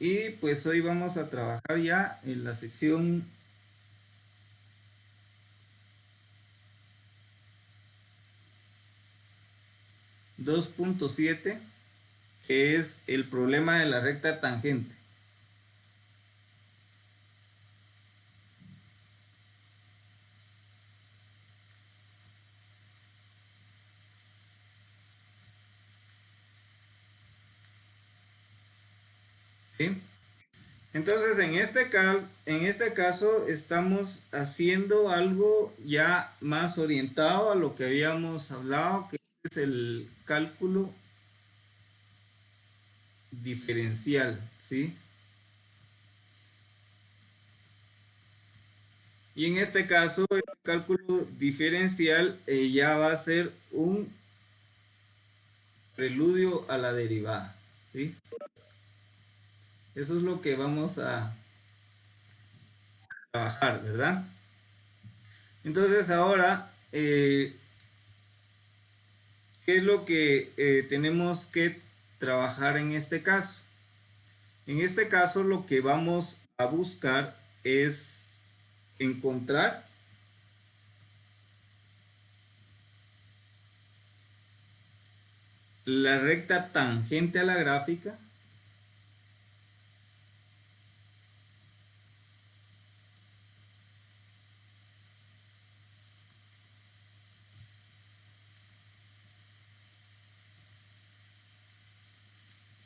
y pues hoy vamos a trabajar ya en la sección 2.7, que es el problema de la recta tangente. ¿Sí? Entonces, en este caso estamos haciendo algo ya más orientado a lo que habíamos hablado, que es el cálculo diferencial, ¿sí? Y en este caso, el cálculo diferencial ya va a ser un preludio a la derivada, ¿sí? Eso es lo que vamos a trabajar, ¿verdad? Entonces ahora, ¿qué es lo que tenemos que trabajar en este caso? En este caso lo que vamos a buscar es encontrar la recta tangente a la gráfica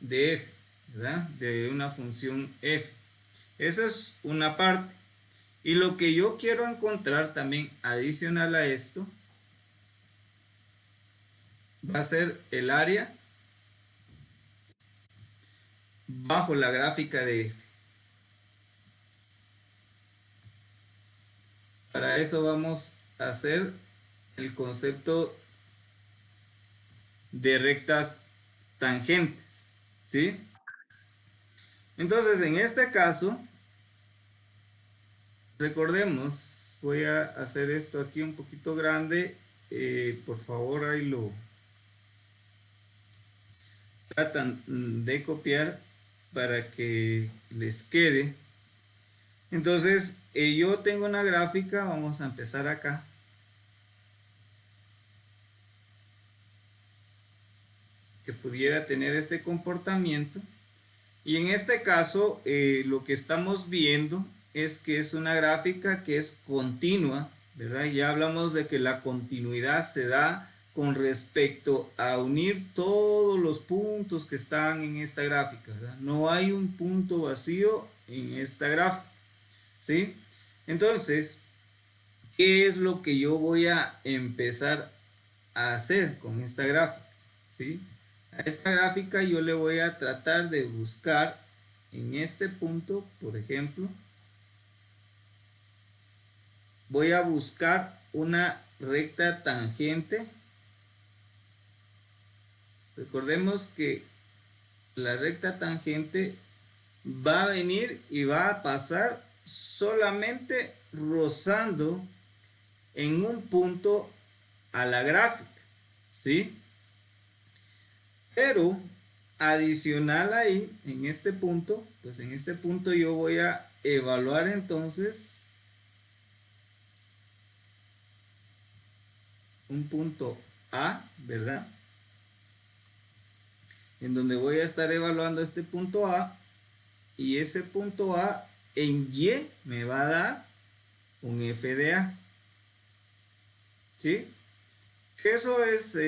de f, ¿verdad? De una función f. Esa es una parte. Y lo que yo quiero encontrar también adicional a esto va a ser el área bajo la gráfica de f. Para eso vamos a hacer el concepto de rectas tangentes, ¿sí? Entonces, en este caso, recordemos, voy a hacer esto aquí un poquito grande, por favor ahí lo tratan de copiar para que les quede. Entonces, yo tengo una gráfica, vamos a empezar acá. Que pudiera tener este comportamiento. Y en este caso, lo que estamos viendo es que es una gráfica que es continua, ¿verdad? Ya hablamos de que la continuidad se da con respecto a unir todos los puntos que están en esta gráfica, ¿verdad? No hay un punto vacío en esta gráfica, ¿sí? Entonces, ¿qué es lo que yo voy a empezar a hacer con esta gráfica? ¿Sí? A esta gráfica yo le voy a tratar de buscar en este punto, por ejemplo, voy a buscar una recta tangente. Recordemos que la recta tangente va a venir y va a pasar solamente rozando en un punto a la gráfica, ¿sí? Pero adicional ahí, en este punto, pues en este punto yo voy a evaluar entonces un punto A, ¿verdad? En donde voy a estar evaluando este punto A, y ese punto A en Y me va a dar un f de A, ¿sí? Que eso es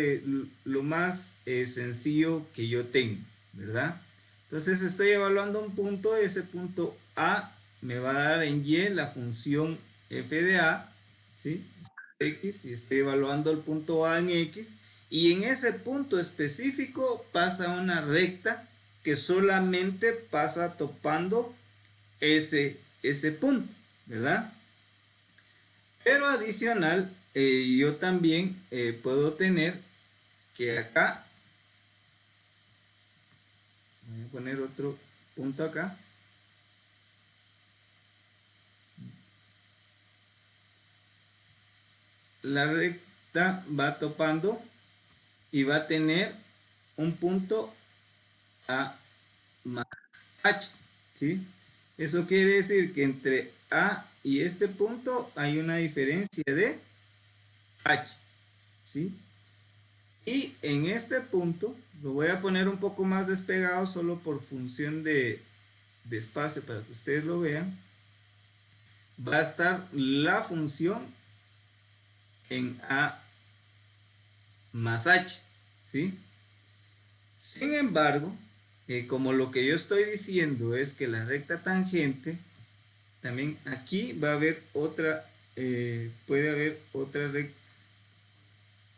lo más sencillo que yo tengo, ¿verdad? Entonces estoy evaluando un punto, ese punto A me va a dar en Y la función f de A, ¿sí? X, y estoy evaluando el punto A en X, y en ese punto específico pasa una recta que solamente pasa topando ese punto, ¿verdad? Pero adicional, yo también puedo tener que acá, voy a poner otro punto acá, la recta va topando y va a tener un punto A más H, ¿sí? Eso quiere decir que entre A y este punto hay una diferencia de H, ¿sí? Y en este punto, lo voy a poner un poco más despegado solo por función de espacio para que ustedes lo vean, va a estar la función en A más H, ¿sí? Sin embargo, como lo que yo estoy diciendo es que la recta tangente, también aquí va a haber otra, puede haber otra recta.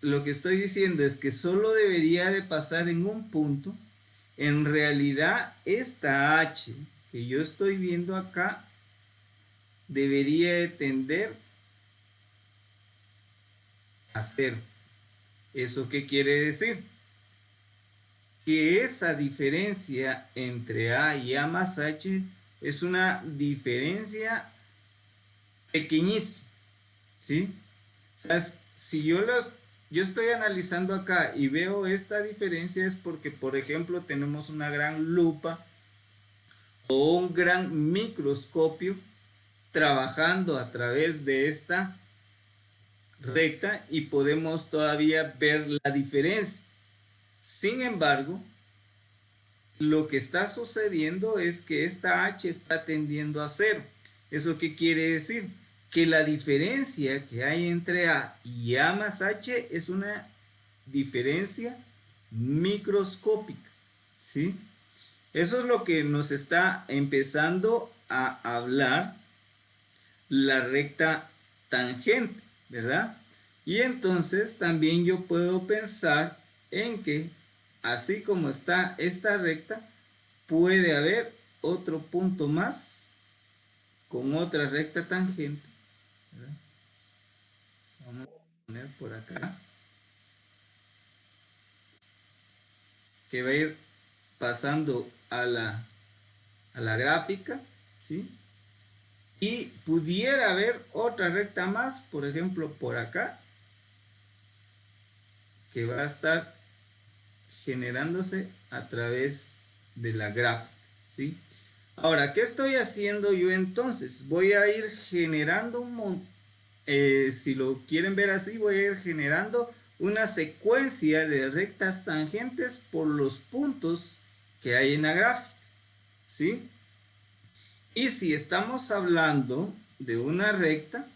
Lo que estoy diciendo es que solo debería de pasar en un punto. En realidad, esta H que yo estoy viendo acá debería de tender a 0. ¿Eso qué quiere decir? Que esa diferencia entre A y A más H es una diferencia pequeñísima, ¿sí? O sea, si yo estoy analizando acá y veo esta diferencia es porque, por ejemplo, tenemos una gran lupa o un gran microscopio trabajando a través de esta recta y podemos todavía ver la diferencia. Sin embargo, lo que está sucediendo es que esta H está tendiendo a 0. ¿Eso qué quiere decir? Que la diferencia que hay entre A y A más H es una diferencia microscópica, ¿sí? Eso es lo que nos está empezando a hablar la recta tangente, ¿verdad? Y entonces también yo puedo pensar en que así como está esta recta, puede haber otro punto más con otra recta tangente, ¿verdad? Vamos a poner por acá, que va a ir pasando a la gráfica, ¿sí? Y pudiera haber otra recta más, por ejemplo, por acá, que va a estar generándose a través de la gráfica, ¿sí? Ahora, ¿qué estoy haciendo yo entonces? Voy a ir generando si lo quieren ver así, voy a ir generando una secuencia de rectas tangentes por los puntos que hay en la gráfica, ¿sí? Y si estamos hablando de una recta,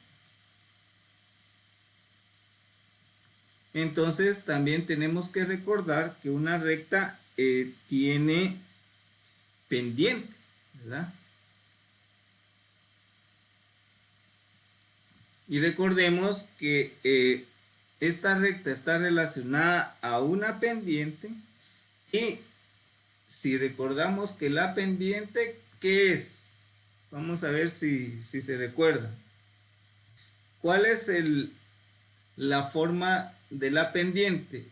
entonces también tenemos que recordar que una recta tiene pendiente, ¿verdad? Y recordemos que esta recta está relacionada a una pendiente y si recordamos que la pendiente, ¿qué es? Vamos a ver si se recuerda. ¿Cuál es la forma de la pendiente?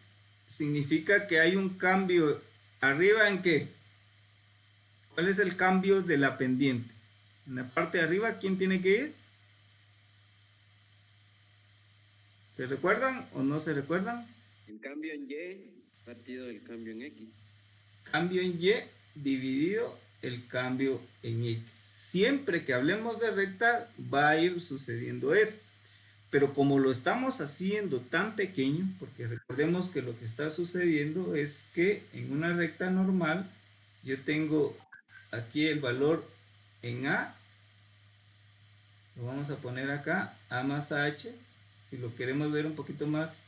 Significa que hay un cambio arriba en qué. ¿Cuál es el cambio de la pendiente? En la parte de arriba, ¿quién tiene que ir? ¿Se recuerdan o no se recuerdan? El cambio en Y partido del cambio en X. Cambio en Y dividido el cambio en X. Siempre que hablemos de recta va a ir sucediendo eso. Pero como lo estamos haciendo tan pequeño, porque recordemos que lo que está sucediendo es que en una recta normal yo tengo aquí el valor en A, lo vamos a poner acá, A más H, si lo queremos ver un poquito más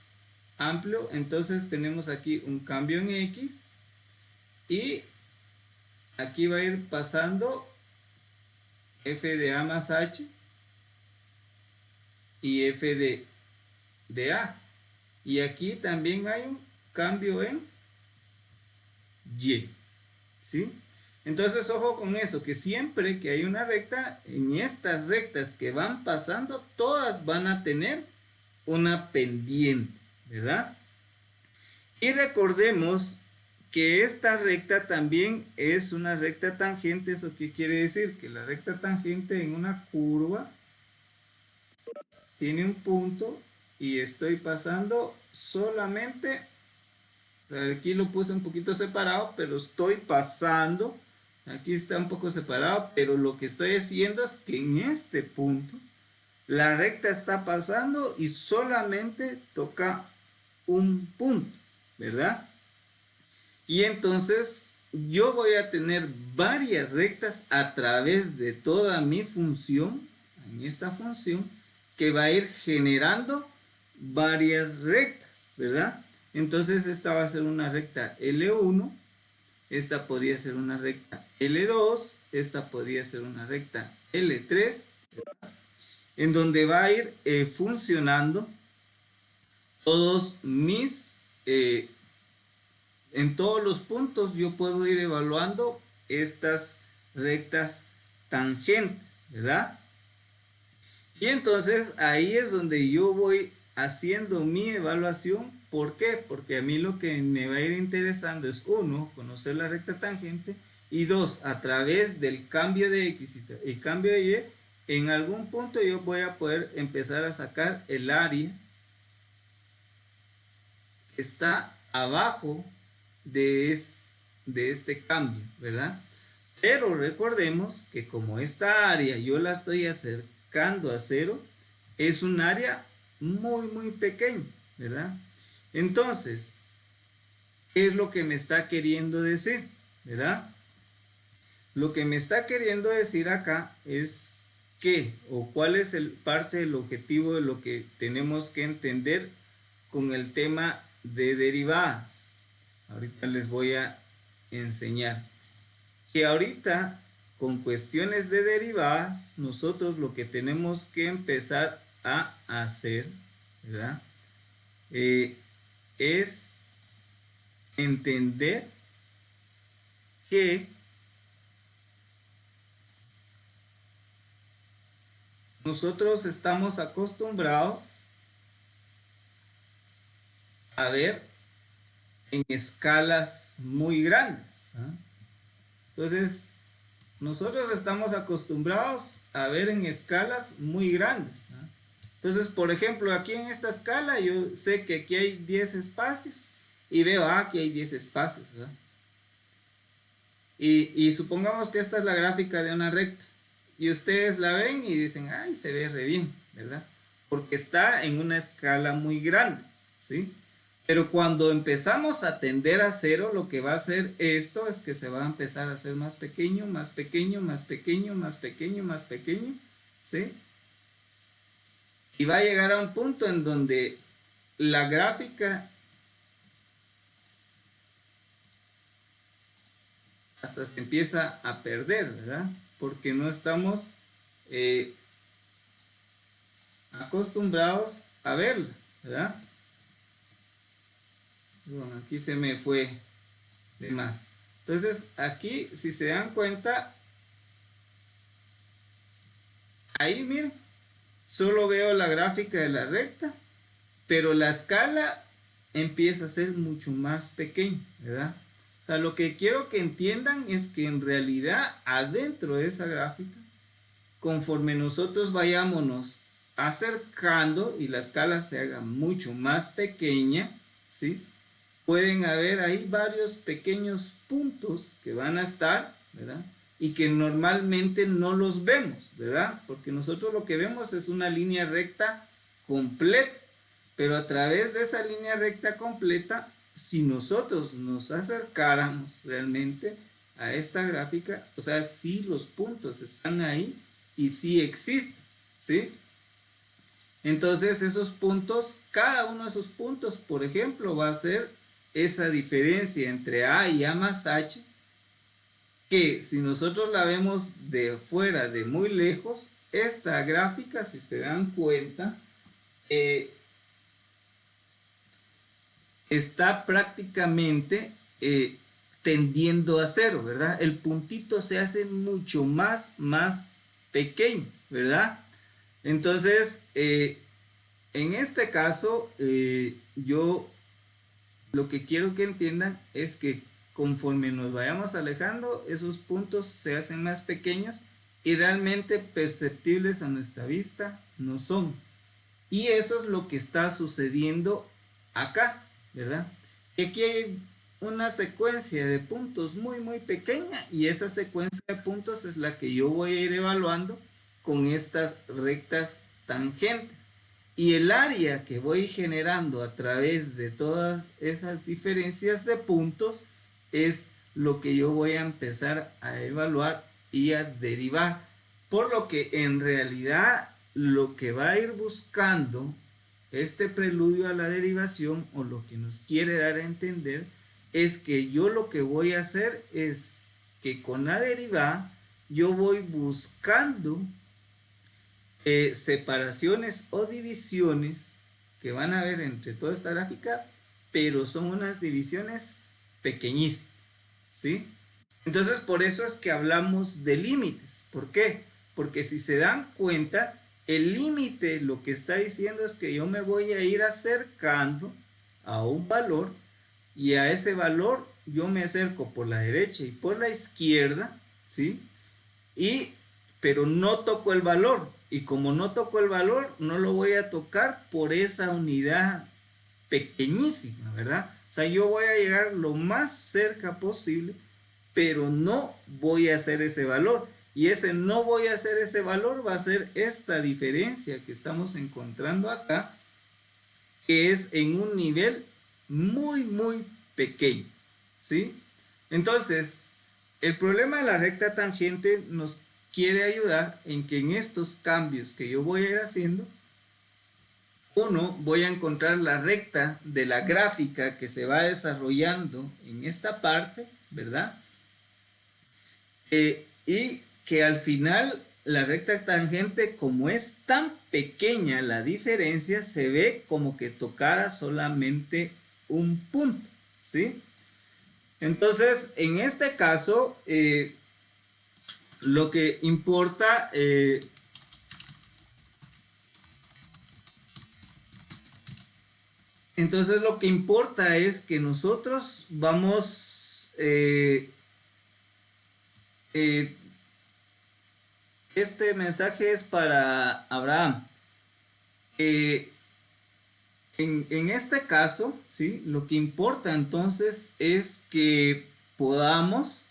amplio, entonces tenemos aquí un cambio en X y aquí va a ir pasando f de A más H y f de A. Y aquí también hay un cambio en Y, ¿sí? Entonces, ojo con eso, que siempre que hay una recta, en estas rectas que van pasando, todas van a tener una pendiente, ¿verdad? Y recordemos que esta recta también es una recta tangente. ¿Eso qué quiere decir? Que la recta tangente en una curva tiene un punto y estoy pasando solamente, aquí lo puse un poquito separado, pero estoy pasando Aquí está un poco separado, pero lo que estoy haciendo es que en este punto la recta está pasando y solamente toca un punto, ¿verdad? Y entonces yo voy a tener varias rectas a través de toda mi función, en esta función, que va a ir generando varias rectas, ¿verdad? Entonces esta va a ser una recta L1, esta podría ser una recta L2, esta podría ser una recta L3, ¿verdad? En donde va a ir funcionando todos mis en todos los puntos yo puedo ir evaluando estas rectas tangentes, ¿verdad? Y entonces ahí es donde yo voy haciendo mi evaluación. ¿Por qué? Porque a mí lo que me va a ir interesando es, uno, conocer la recta tangente, y dos, a través del cambio de X y cambio de Y, en algún punto yo voy a poder empezar a sacar el área que está abajo de este cambio, ¿verdad? Pero recordemos que como esta área yo la estoy acercando a cero, es un área muy pequeña, ¿verdad? Entonces, ¿qué es lo que me está queriendo decir? ¿Verdad? Lo que me está queriendo decir acá es qué o cuál es parte del objetivo de lo que tenemos que entender con el tema de derivadas. Ahorita les voy a enseñar que ahorita con cuestiones de derivadas nosotros lo que tenemos que empezar a hacer, ¿verdad? Es entender que nosotros estamos acostumbrados a ver en escalas muy grandes, ¿ah? Entonces, nosotros estamos acostumbrados a ver en escalas muy grandes, ¿ah? Entonces, por ejemplo, aquí en esta escala yo sé que aquí hay 10 espacios y veo, aquí hay 10 espacios, ¿verdad? Y supongamos que esta es la gráfica de una recta y ustedes la ven y dicen, ay, se ve re bien, ¿verdad? Porque está en una escala muy grande, ¿sí? Pero cuando empezamos a tender a cero, lo que va a hacer esto es que se va a empezar a hacer más pequeño, más pequeño, más pequeño, más pequeño, más pequeño, ¿sí? Y va a llegar a un punto en donde la gráfica hasta se empieza a perder, ¿verdad? Porque no estamos acostumbrados a verla, ¿verdad? Bueno, aquí se me fue de más. Entonces, aquí, si se dan cuenta, ahí miren, solo veo la gráfica de la recta, pero la escala empieza a ser mucho más pequeña, ¿verdad? O sea, lo que quiero que entiendan es que en realidad adentro de esa gráfica, conforme nosotros vayámonos acercando y la escala se haga mucho más pequeña, ¿sí? Pueden haber ahí varios pequeños puntos que van a estar, ¿verdad? Y que normalmente no los vemos, ¿verdad? Porque nosotros lo que vemos es una línea recta completa, pero a través de esa línea recta completa, si nosotros nos acercáramos realmente a esta gráfica, o sea, sí los puntos están ahí y sí existen, ¿sí? Entonces esos puntos, cada uno de esos puntos, por ejemplo, va a ser esa diferencia entre A y A más H, que si nosotros la vemos de fuera, de muy lejos, esta gráfica, si se dan cuenta, está prácticamente tendiendo a cero, ¿verdad? El puntito se hace mucho más pequeño, ¿verdad? Entonces, en este caso, yo lo que quiero que entiendan es que conforme nos vayamos alejando, esos puntos se hacen más pequeños y realmente perceptibles a nuestra vista no son. Y eso es lo que está sucediendo acá, ¿verdad? Aquí hay una secuencia de puntos muy pequeña y esa secuencia de puntos es la que yo voy a ir evaluando con estas rectas tangentes. Y el área que voy generando a través de todas esas diferencias de puntos es lo que yo voy a empezar a evaluar y a derivar. Por lo que en realidad lo que va a ir buscando este preludio a la derivación, o lo que nos quiere dar a entender, es que yo lo que voy a hacer es que con la derivada yo voy buscando separaciones o divisiones que van a haber entre toda esta gráfica, pero son unas divisiones pequeñísimas, ¿sí? Entonces por eso es que hablamos de límites. ¿Por qué? Porque si se dan cuenta, el límite lo que está diciendo es que yo me voy a ir acercando a un valor y a ese valor yo me acerco por la derecha y por la izquierda, ¿sí? Pero no toco el valor, y como no toco el valor, no lo voy a tocar por esa unidad pequeñísima, ¿verdad? O sea, yo voy a llegar lo más cerca posible, pero no voy a hacer ese valor. Y ese no voy a hacer ese valor va a ser esta diferencia que estamos encontrando acá, que es en un nivel muy pequeño, ¿sí? Entonces, el problema de la recta tangente nos quiere ayudar en que en estos cambios que yo voy a ir haciendo, uno, voy a encontrar la recta de la gráfica que se va desarrollando en esta parte, ¿verdad? Y que al final la recta tangente, como es tan pequeña la diferencia, se ve como que tocara solamente un punto, ¿sí? Entonces, en este caso, lo que importa, entonces lo que importa es que nosotros vamos, este mensaje es para Abraham. En este caso, ¿sí? Lo que importa entonces es que podamos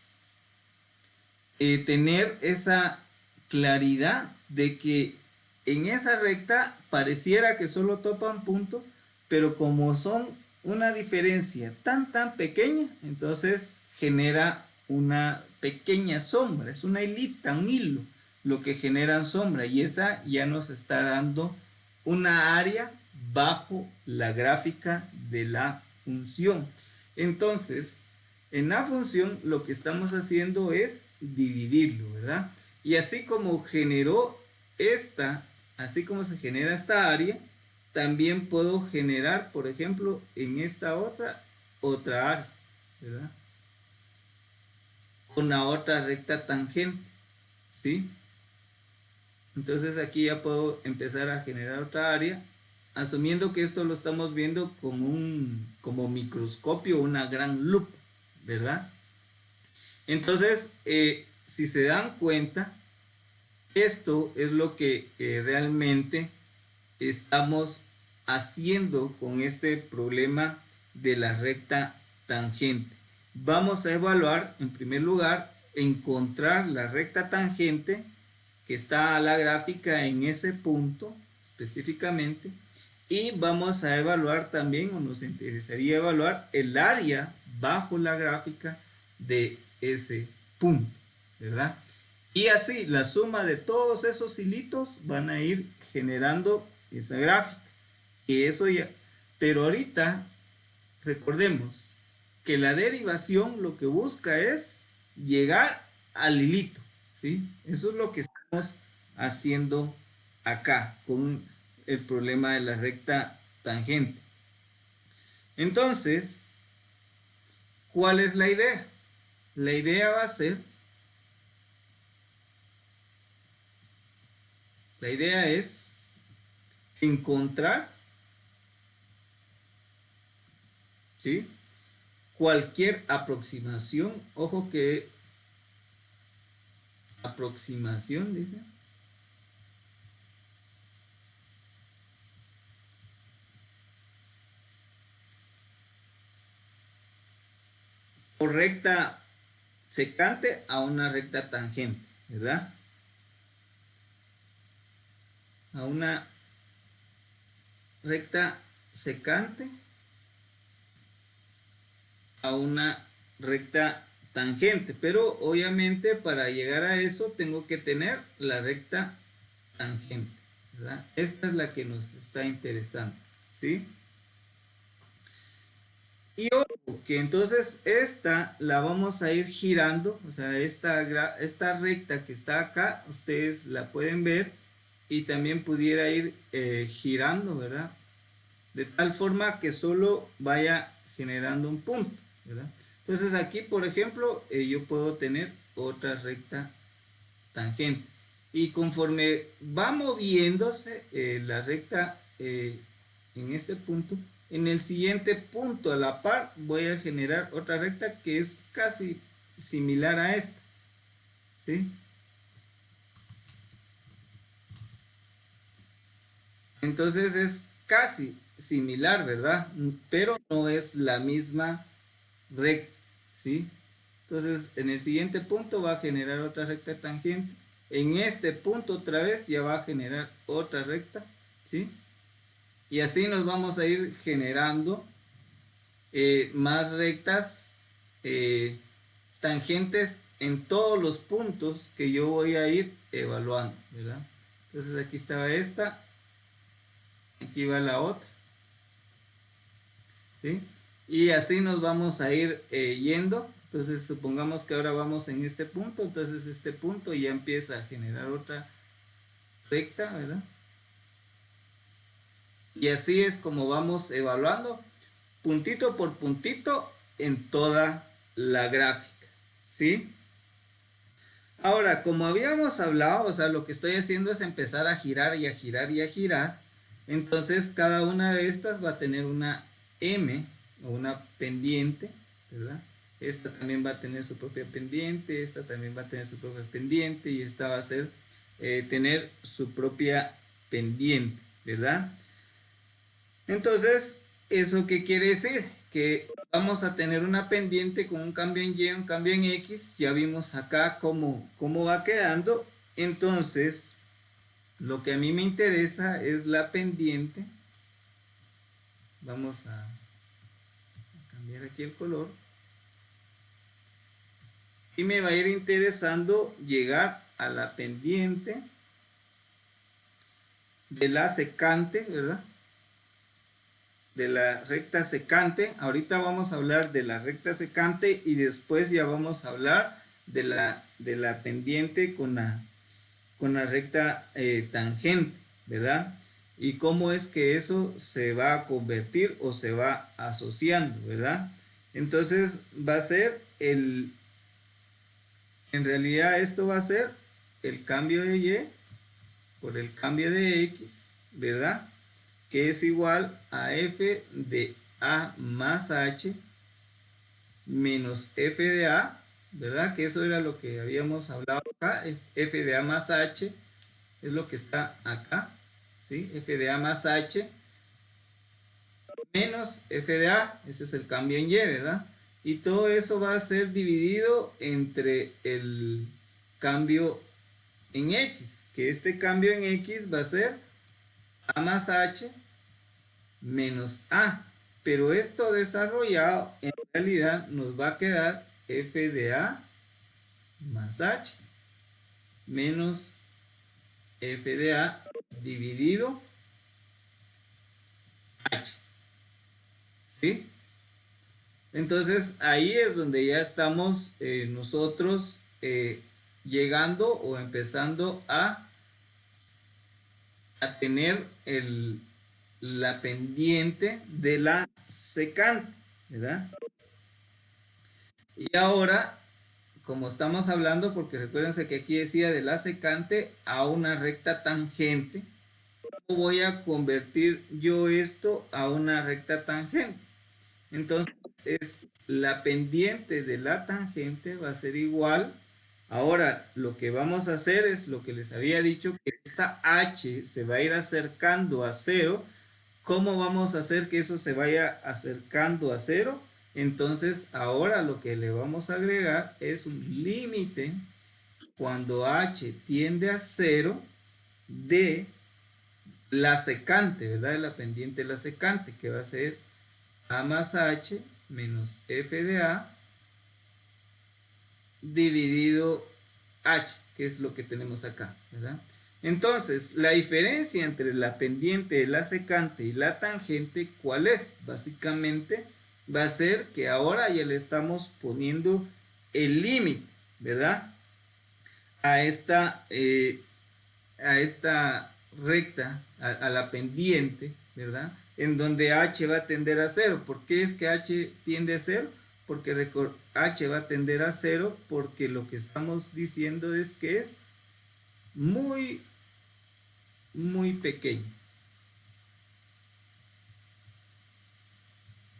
tener esa claridad de que en esa recta pareciera que solo topan punto, pero como son una diferencia tan pequeña, entonces genera una pequeña sombra, es una hilita, un hilo, lo que generan sombra, y esa ya nos está dando una área bajo la gráfica de la función. Entonces, en la función lo que estamos haciendo es dividirlo, ¿verdad? Y así como generó esta, así como se genera esta área, también puedo generar, por ejemplo, en esta otra área, ¿verdad? Con la otra recta tangente, ¿sí? Entonces aquí ya puedo empezar a generar otra área, asumiendo que esto lo estamos viendo con como microscopio, una gran lupa, ¿verdad? Entonces, si se dan cuenta, esto es lo que realmente estamos haciendo con este problema de la recta tangente. Vamos a evaluar, en primer lugar, encontrar la recta tangente que está a la gráfica en ese punto específicamente, y vamos a evaluar también, o nos interesaría evaluar, el área bajo la gráfica de ese punto, ¿verdad? Y así la suma de todos esos hilitos van a ir generando esa gráfica. Y eso ya, pero ahorita recordemos que la derivación lo que busca es llegar al hilito, ¿sí? Eso es lo que estamos haciendo acá con el problema de la recta tangente. Entonces, ¿cuál es la idea? La idea va a ser, la idea es encontrar, ¿sí? Cualquier aproximación, ojo que aproximación, dice, o recta secante a una recta tangente, ¿verdad? A una recta secante a una recta tangente, pero obviamente para llegar a eso tengo que tener la recta tangente, ¿verdad? Esta es la que nos está interesando, ¿sí? Y ojo, que entonces esta la vamos a ir girando, o sea, esta recta que está acá, ustedes la pueden ver y también pudiera ir girando, ¿verdad? De tal forma que solo vaya generando un punto, ¿verdad? Entonces aquí, por ejemplo, yo puedo tener otra recta tangente. Y conforme va moviéndose la recta en este punto, en el siguiente punto a la par voy a generar otra recta que es casi similar a esta, ¿sí? Entonces es casi similar, ¿verdad? Pero no es la misma recta, ¿sí? Entonces en el siguiente punto va a generar otra recta tangente. En este punto otra vez ya va a generar otra recta, ¿sí? Y así nos vamos a ir generando más rectas tangentes en todos los puntos que yo voy a ir evaluando, ¿verdad? Entonces aquí estaba esta, aquí va la otra, ¿sí? Y así nos vamos a ir yendo. Entonces supongamos que ahora vamos en este punto, entonces este punto ya empieza a generar otra recta, ¿verdad? Y así es como vamos evaluando puntito por puntito en toda la gráfica, ¿sí? Ahora, como habíamos hablado, o sea, lo que estoy haciendo es empezar a girar y a girar y a girar. Entonces, cada una de estas va a tener una M o una pendiente, ¿verdad? Esta también va a tener su propia pendiente, esta también va a tener su propia pendiente y esta va a ser tener su propia pendiente, ¿verdad? Entonces, ¿eso qué quiere decir? Que vamos a tener una pendiente con un cambio en Y, un cambio en X. Ya vimos acá cómo va quedando. Entonces, lo que a mí me interesa es la pendiente. Vamos a cambiar aquí el color. Y me va a ir interesando llegar a la pendiente de la secante, ¿verdad? De la recta secante. Ahorita vamos a hablar de la recta secante y después ya vamos a hablar de la pendiente con la recta tangente, ¿verdad? Y cómo es que eso se va a convertir o se va asociando, ¿verdad? Entonces va a ser en realidad esto va a ser el cambio de Y por el cambio de X, ¿verdad? Que es igual a f de a más h menos f de a, ¿verdad? Que eso era lo que habíamos hablado acá, f de a más h es lo que está acá, ¿sí? F de a más h menos f de a, ese es el cambio en y, ¿verdad? Y todo eso va a ser dividido entre el cambio en x, que este cambio en x va a ser a más h menos a, pero esto desarrollado en realidad nos va a quedar f de a más h menos f de a dividido h, ¿sí? Entonces ahí es donde ya estamos nosotros llegando o empezando a tener la pendiente de la secante, ¿verdad? Y ahora, como estamos hablando, porque recuérdense que aquí decía de la secante a una recta tangente, ¿cómo voy a convertir yo esto a una recta tangente? Entonces, es la pendiente de la tangente va a ser igual. Ahora, lo que vamos a hacer es lo que les había dicho, que esta h se va a ir acercando a cero. ¿Cómo vamos a hacer que eso se vaya acercando a cero? Entonces ahora lo que le vamos a agregar es un límite cuando h tiende a 0 de la secante, ¿verdad? De la pendiente de la secante, que va a ser a más h menos f de a dividido h, que es lo que tenemos acá, ¿verdad? Entonces, la diferencia entre la pendiente de la secante y la tangente, ¿cuál es? Básicamente va a ser que ahora ya le estamos poniendo el límite, ¿verdad? A esta recta, a la pendiente, ¿verdad? En donde h va a tender a 0. ¿Por qué es que h tiende a 0? Porque h va a tender a 0 porque lo que estamos diciendo es que es muy, muy pequeño.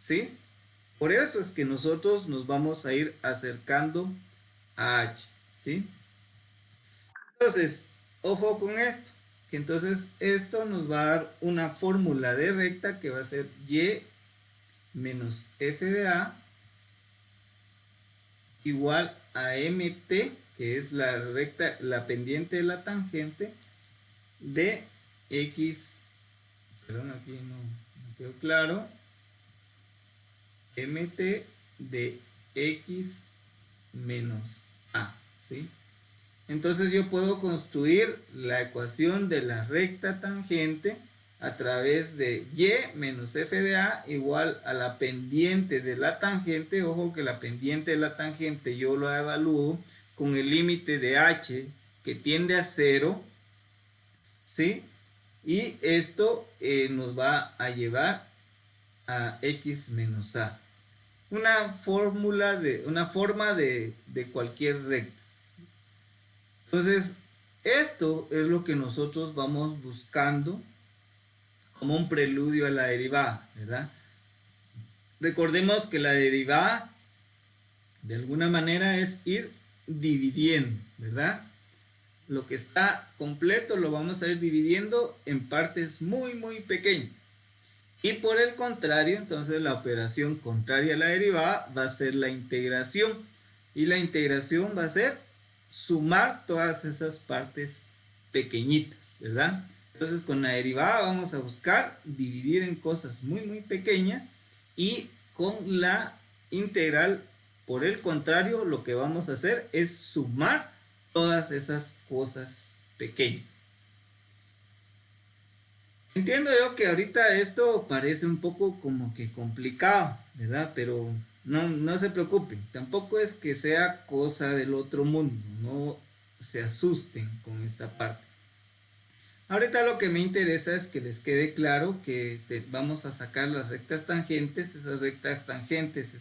¿Sí? Por eso es que nosotros nos vamos a ir acercando a h. ¿Sí? Entonces, ojo con esto, que entonces esto nos va a dar una fórmula de recta que va a ser y menos f de a igual a mt, que es la recta, la pendiente de la tangente de x, perdón, aquí no quedó claro, mt de x menos a, ¿sí? Entonces yo puedo construir la ecuación de la recta tangente a través de y menos f de a igual a la pendiente de la tangente. Ojo que la pendiente de la tangente yo lo evalúo con el límite de h que tiende a 0, ¿sí? Y esto nos va a llevar a x menos a. Una forma de cualquier recta. Entonces, esto es lo que nosotros vamos buscando como un preludio a la derivada, ¿verdad? Recordemos que la derivada, de alguna manera, es ir dividiendo, ¿verdad? Lo que está completo lo vamos a ir dividiendo en partes muy, muy pequeñas. Y por el contrario, entonces la operación contraria a la derivada va a ser la integración. Y la integración va a ser sumar todas esas partes pequeñitas, ¿verdad? Entonces con la derivada vamos a buscar dividir en cosas muy, muy pequeñas. Y con la integral, por el contrario, lo que vamos a hacer es sumar todas esas cosas pequeñas. Entiendo yo que ahorita esto parece un poco como que complicado, ¿verdad? Pero no se preocupen, tampoco es que sea cosa del otro mundo, no se asusten con esta parte. Ahorita lo que me interesa es que les quede claro que vamos a sacar las rectas tangentes. Esas rectas tangentes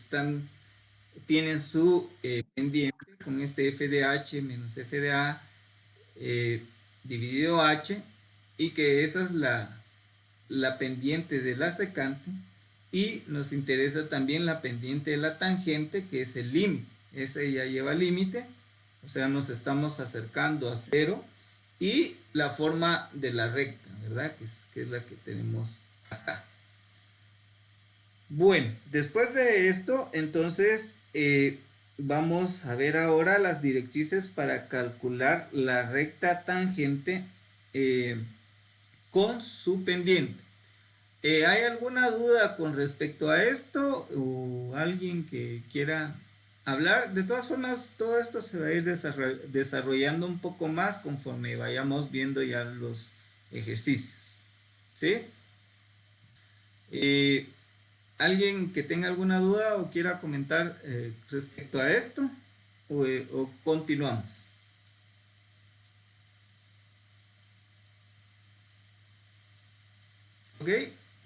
tienen su pendiente con este f de h menos f de a dividido h, y que esa es la pendiente de la secante, y nos interesa también la pendiente de la tangente, que es el límite. Ese ya lleva límite, o sea, nos estamos acercando a 0, y la forma de la recta, ¿verdad? Que es la que tenemos acá. Bueno, después de esto, entonces vamos a ver ahora las directrices para calcular la recta tangente con su pendiente. ¿Hay alguna duda con respecto a esto o alguien que quiera hablar? De todas formas, todo esto se va a ir desarrollando un poco más conforme vayamos viendo ya los ejercicios. ¿Sí? ¿Alguien que tenga alguna duda o quiera comentar respecto a esto? ¿O continuamos? ¿Ok?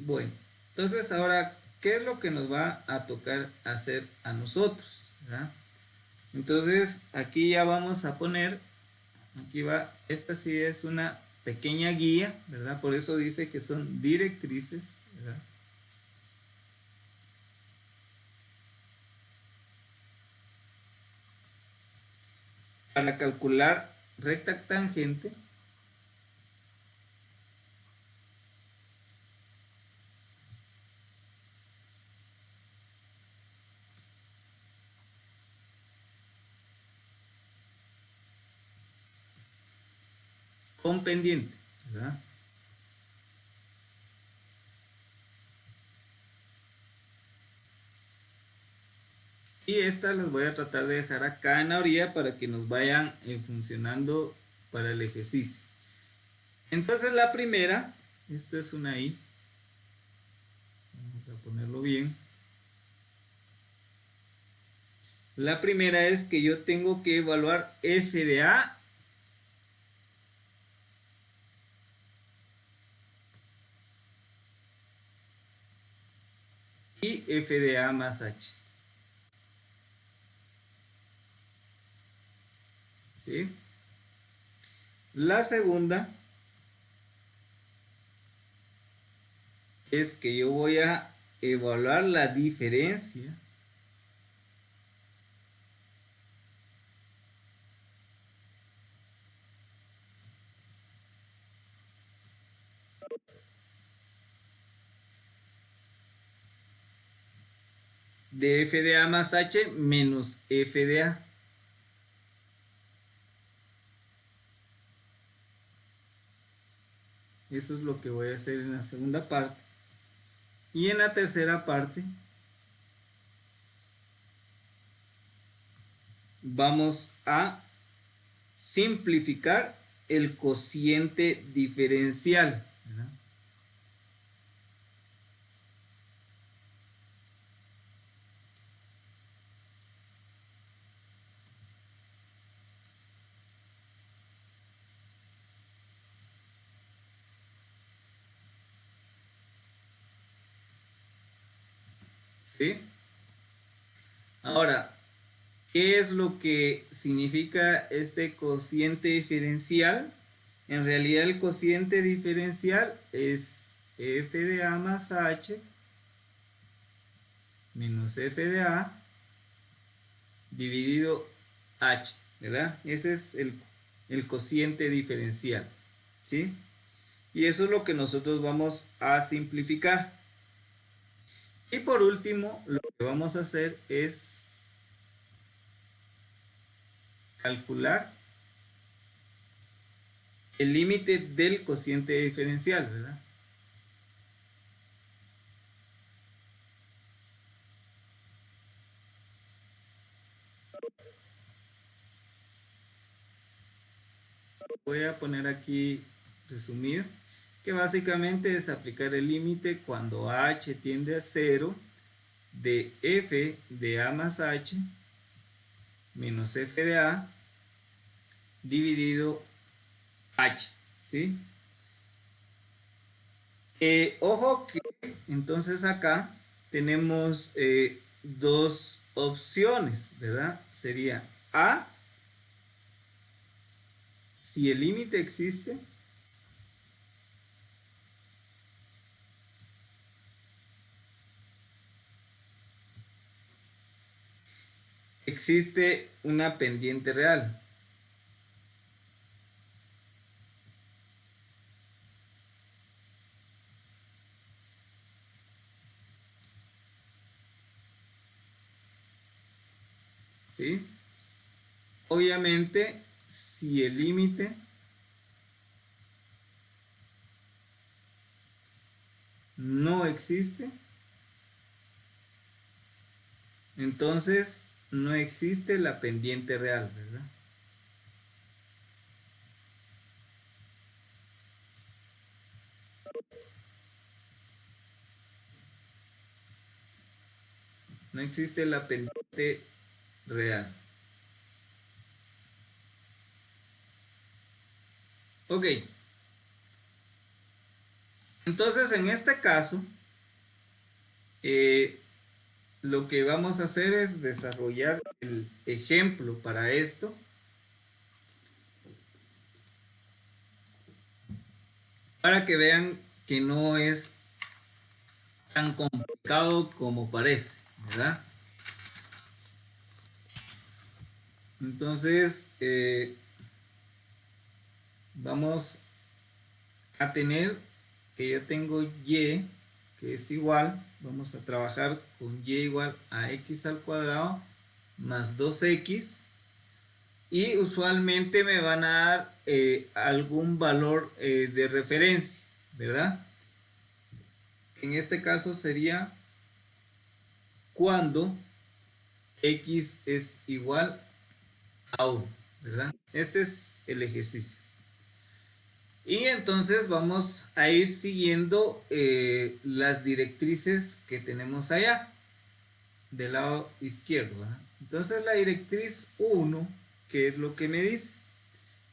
Bueno, entonces ahora, ¿qué es lo que nos va a tocar hacer a nosotros? ¿Verdad? Entonces, aquí ya vamos a poner, aquí va, esta sí es una pequeña guía, ¿verdad? Por eso dice que son directrices, ¿verdad? Para calcular recta tangente. con pendiente, ¿verdad? Y estas las voy a tratar de dejar acá en la orilla para que nos vayan funcionando para el ejercicio. Entonces la primera, esto es una I, vamos a ponerlo bien. La primera es que yo tengo que evaluar f de A y f de A más h. ¿Sí? La segunda es que yo voy a evaluar la diferencia de f de A más h menos f de A. Eso es lo que voy a hacer en la segunda parte. Y en la tercera parte vamos a simplificar el cociente diferencial, ¿verdad? ¿Sí? Ahora, ¿qué es lo que significa este cociente diferencial? En realidad el cociente diferencial es f de A más h menos f de A dividido h, ¿verdad? Ese es el cociente diferencial, ¿sí? Y eso es lo que nosotros vamos a simplificar. Y por último, lo que vamos a hacer es calcular el límite del cociente diferencial, ¿verdad? Voy a poner aquí resumido, que básicamente es aplicar el límite cuando h tiende a 0 de f de A más h menos f de A dividido h, ¿sí? Ojo que entonces acá tenemos dos opciones, ¿verdad? Sería A, si el límite existe, existe una pendiente real. ¿Sí? Obviamente, si el límite no existe, entonces no existe la pendiente real, ¿verdad? No existe la pendiente real. Ok. Entonces, en este caso, lo que vamos a hacer es desarrollar el ejemplo para esto. Para que vean que no es tan complicado como parece, ¿verdad? Entonces, vamos a tener que yo tengo y, que es igual, vamos a trabajar con y igual a x al cuadrado más 2x y usualmente me van a dar algún valor de referencia, ¿verdad? En este caso sería cuando x es igual a 1, ¿verdad? Este es el ejercicio. Y entonces vamos a ir siguiendo las directrices que tenemos allá, del lado izquierdo, ¿verdad? Entonces la directriz 1, ¿qué es lo que me dice?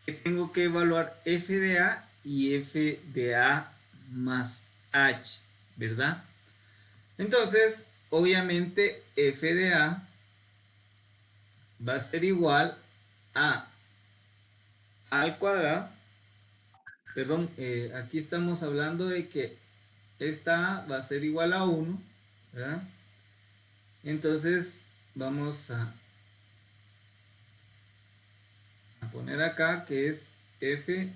Que tengo que evaluar f de a y f de a más h, ¿verdad? Entonces, obviamente, f de a va a ser igual a al cuadrado. Perdón, aquí estamos hablando de que esta A va a ser igual a 1, ¿verdad? Entonces, vamos a poner acá que es f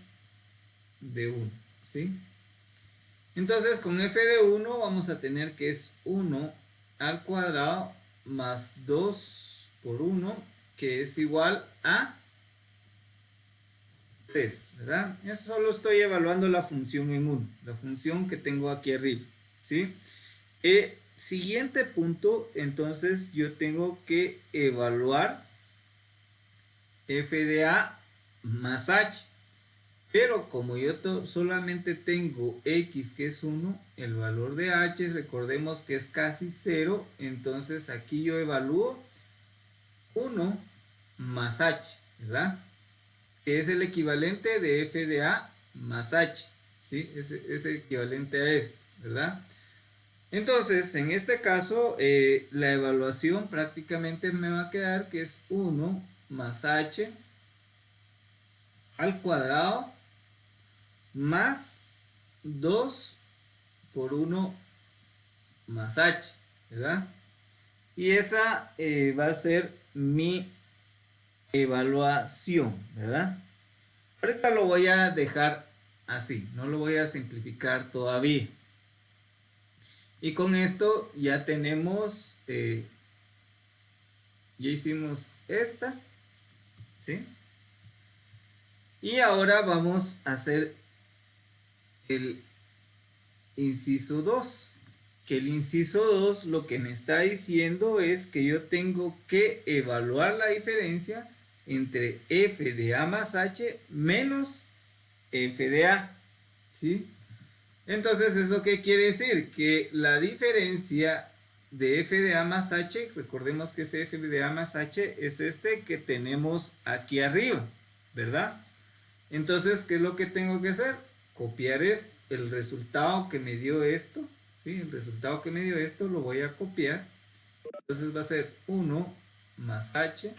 de 1, ¿sí? Entonces, con f de 1 vamos a tener que es 1 al cuadrado más 2 por 1, que es igual a 3, ¿verdad? Yo solo estoy evaluando la función en 1, la función que tengo aquí arriba, ¿sí? Siguiente punto, entonces yo tengo que evaluar f de a más h. Pero como yo solamente tengo x que es 1, el valor de h, recordemos que es casi 0, entonces aquí yo evalúo 1 más h, ¿verdad? Que es el equivalente de f de a más h, ¿sí? Es equivalente a esto, ¿verdad? Entonces, en este caso, la evaluación prácticamente me va a quedar que es 1 más h al cuadrado más 2 por 1 más h, ¿verdad? Y esa va a ser mi evaluación, ¿verdad? Ahorita lo voy a dejar así, no lo voy a simplificar todavía. Y con esto ya tenemos, ya hicimos esta, ¿sí? Y ahora vamos a hacer el inciso 2, que el inciso 2 lo que me está diciendo es que yo tengo que evaluar la diferencia entre f de a más h menos f de a, ¿sí? Entonces, ¿eso qué quiere decir? Que la diferencia de f de a más h, recordemos que ese f de a más h es este que tenemos aquí arriba, ¿verdad? Entonces, ¿qué es lo que tengo que hacer? Copiar el resultado que me dio esto, ¿sí? El resultado que me dio esto lo voy a copiar. Entonces va a ser 1 más h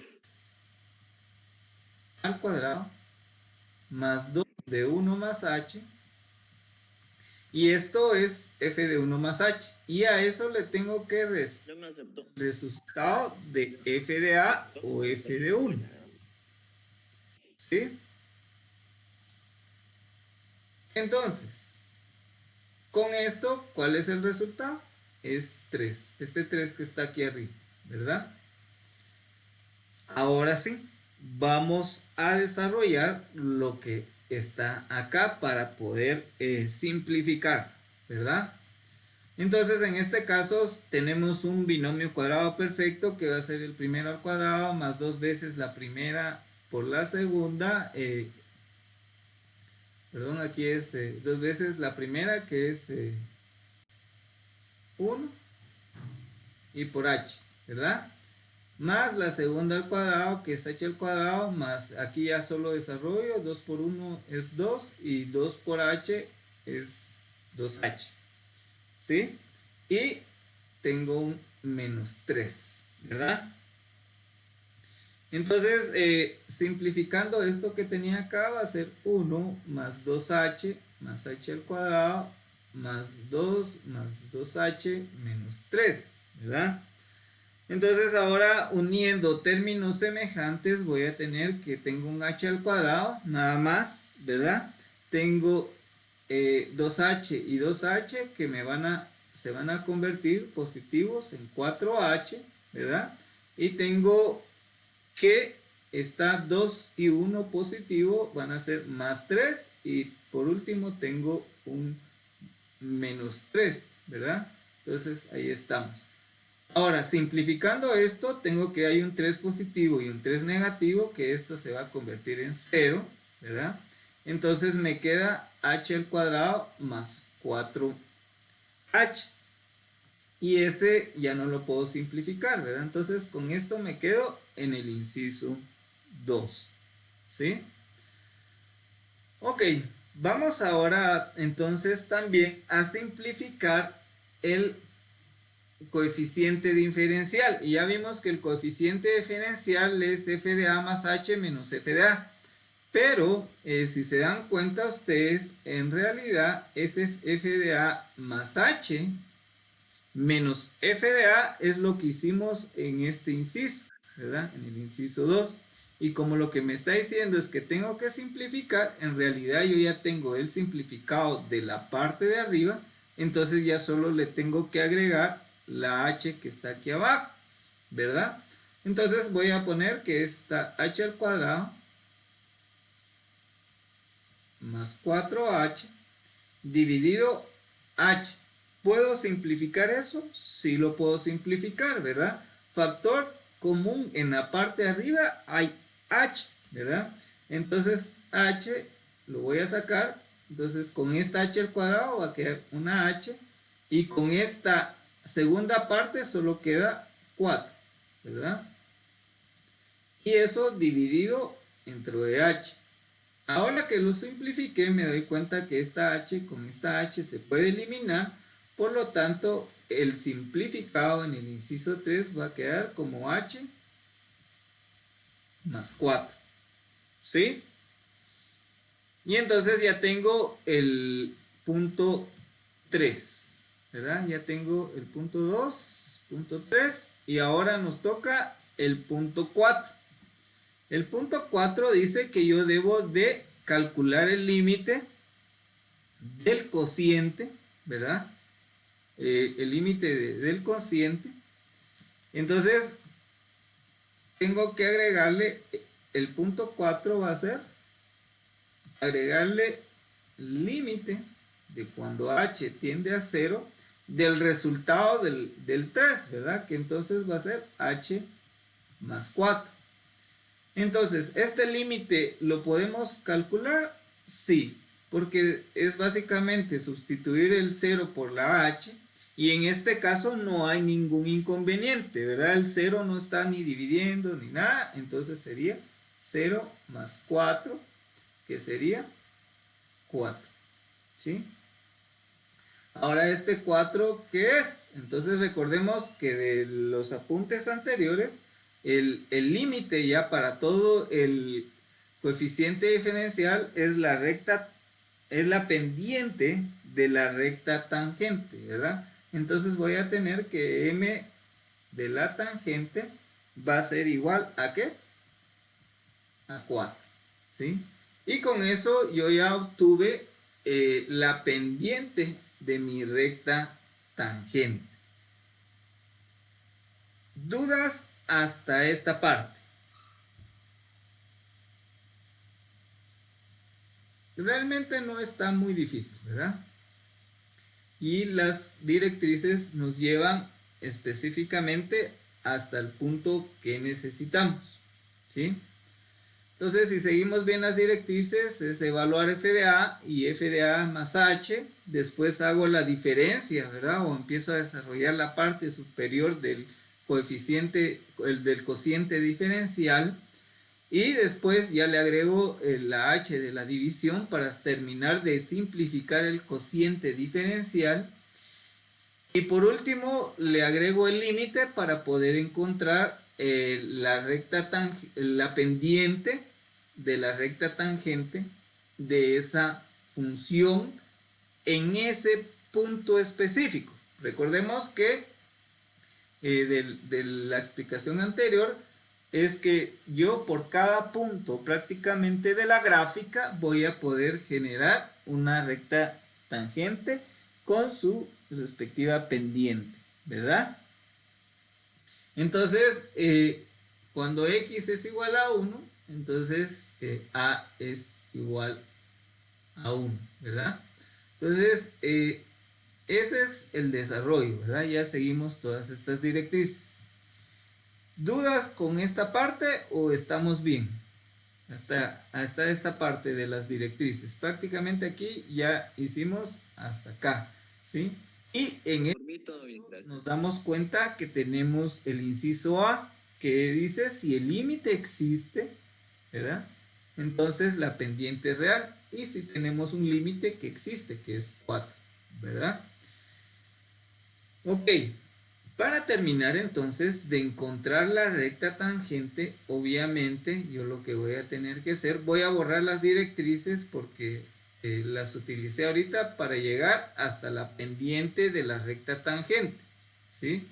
al cuadrado más 2 de 1 más h. Y esto es f de 1 más h. Y a eso le tengo que resultado de f de a o f de 1. ¿Sí? Entonces, con esto, ¿cuál es el resultado? Es 3. Este 3 que está aquí arriba, ¿verdad? Ahora sí, vamos a desarrollar lo que está acá para poder simplificar, ¿verdad? Entonces, en este caso, tenemos un binomio cuadrado perfecto que va a ser el primero al cuadrado más 2 veces la primera por la segunda. Perdón, aquí es 2 veces la primera que es 1 y por h, ¿verdad? Más la segunda al cuadrado que es h al cuadrado más aquí ya solo desarrollo, 2 por 1 es 2 y 2 por h es 2h, ¿sí? Y tengo un menos 3, ¿verdad? Entonces, simplificando esto que tenía acá va a ser 1 más 2h más h al cuadrado más 2 más 2h menos 3, ¿verdad? Entonces ahora uniendo términos semejantes voy a tener que tengo un h al cuadrado, nada más, ¿verdad? Tengo 2h y 2h que se van a convertir positivos en 4h, ¿verdad? Y tengo que está 2 y 1 positivo, van a ser más 3. Y por último tengo un menos 3, ¿verdad? Entonces ahí estamos. Ahora, simplificando esto, tengo que hay un 3 positivo y un 3 negativo, que esto se va a convertir en 0, ¿verdad? Entonces me queda h al cuadrado más 4h. Y ese ya no lo puedo simplificar, ¿verdad? Entonces con esto me quedo en el inciso 2, ¿sí? Ok, vamos ahora entonces también a simplificar el coeficiente diferencial. Y ya vimos que el coeficiente diferencial es f de a más h menos f de a. Pero si se dan cuenta ustedes, en realidad es f de a más h menos f de a es lo que hicimos en este inciso, ¿verdad? En el inciso 2. Y como lo que me está diciendo es que tengo que simplificar, en realidad yo ya tengo el simplificado de la parte de arriba, entonces ya solo le tengo que agregar la h que está aquí abajo, ¿verdad? Entonces voy a poner que esta h al cuadrado más 4h dividido h. ¿Puedo simplificar eso? Sí lo puedo simplificar, ¿verdad? Factor común en la parte de arriba hay h, ¿verdad? Entonces h lo voy a sacar. Entonces con esta h al cuadrado va a quedar una h. Y con esta segunda parte solo queda 4, ¿verdad? Y eso dividido entre h. Ahora que lo simplifiqué me doy cuenta que esta h con esta h se puede eliminar, por lo tanto el simplificado en el inciso 3 va a quedar como h más 4, ¿sí? Y entonces ya tengo el punto 3, ¿verdad? Ya tengo el punto 2, punto 3 y ahora nos toca el punto 4. El punto 4 dice que yo debo de calcular el límite del cociente, ¿verdad? El límite del cociente. Entonces, tengo que agregarle, el punto 4 va a ser agregarle límite de cuando h tiende a 0 del resultado del 3, ¿verdad? Que entonces va a ser h más 4. Entonces, ¿este límite lo podemos calcular? Sí, porque es básicamente sustituir el 0 por la h, y en este caso no hay ningún inconveniente, ¿verdad? El 0 no está ni dividiendo ni nada, entonces sería 0 más 4, que sería 4, ¿sí? Ahora este 4, ¿qué es? Entonces recordemos que de los apuntes anteriores, el límite ya para todo el coeficiente diferencial es la recta, es la pendiente de la recta tangente, ¿verdad? Entonces voy a tener que m de la tangente va a ser igual a ¿qué? A 4, ¿sí? Y con eso yo ya obtuve la pendiente de mi recta tangente. ¿Dudas hasta esta parte? Realmente no está muy difícil, ¿verdad? Y las directrices nos llevan específicamente hasta el punto que necesitamos, ¿sí? Entonces, si seguimos bien las directrices, es evaluar f de a y f de a más h. Después hago la diferencia, ¿verdad? O empiezo a desarrollar la parte superior del coeficiente, del cociente diferencial. Y después ya le agrego la h de la división para terminar de simplificar el cociente diferencial. Y por último, le agrego el límite para poder encontrar la pendiente de la recta tangente de esa función en ese punto específico. Recordemos que de la explicación anterior es que yo por cada punto prácticamente de la gráfica voy a poder generar una recta tangente con su respectiva pendiente, ¿verdad? Entonces, Cuando x es igual a 1, entonces a es igual a 1, ¿verdad? Entonces, ese es el desarrollo, ¿verdad? Ya seguimos todas estas directrices. ¿Dudas con esta parte o estamos bien? Hasta esta parte de las directrices. Prácticamente aquí ya hicimos hasta acá, ¿sí? Y en Por mí todo bien, esto gracias. nos damos cuenta que tenemos el inciso A, que dice si el límite existe, ¿verdad? Entonces la pendiente es real. Y si tenemos un límite que existe, que es 4, ¿verdad? Ok, para terminar entonces de encontrar la recta tangente, obviamente yo lo que voy a tener que hacer, voy a borrar las directrices porque las utilicé ahorita para llegar hasta la pendiente de la recta tangente, ¿sí?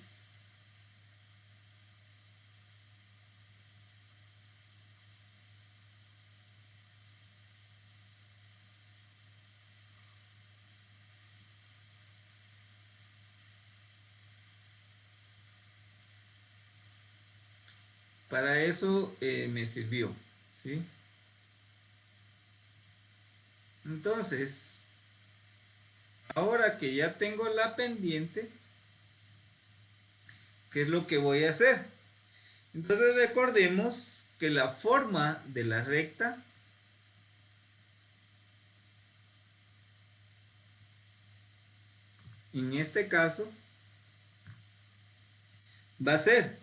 Para eso me sirvió, ¿sí? Entonces, ahora que ya tengo la pendiente, ¿qué es lo que voy a hacer? Entonces recordemos que la forma de la recta en este caso va a ser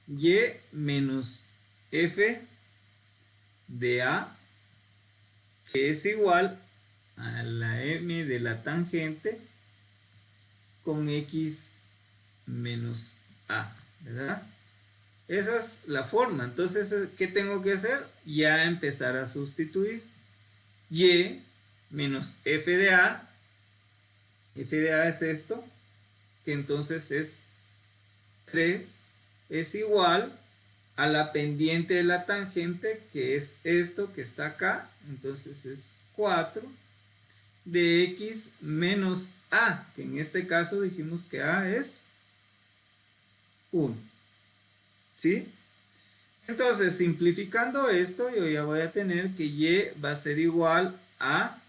y menos f de a, que es igual a la m de la tangente con x menos a, ¿verdad? Esa es la forma. Entonces, ¿qué tengo que hacer? Ya empezar a sustituir. Y menos f de a es esto, que entonces es 3, es igual a la pendiente de la tangente, que es esto que está acá, entonces es 4 de x menos a, que en este caso dijimos que a es 1, ¿sí? Entonces, simplificando esto, yo ya voy a tener que y va a ser igual a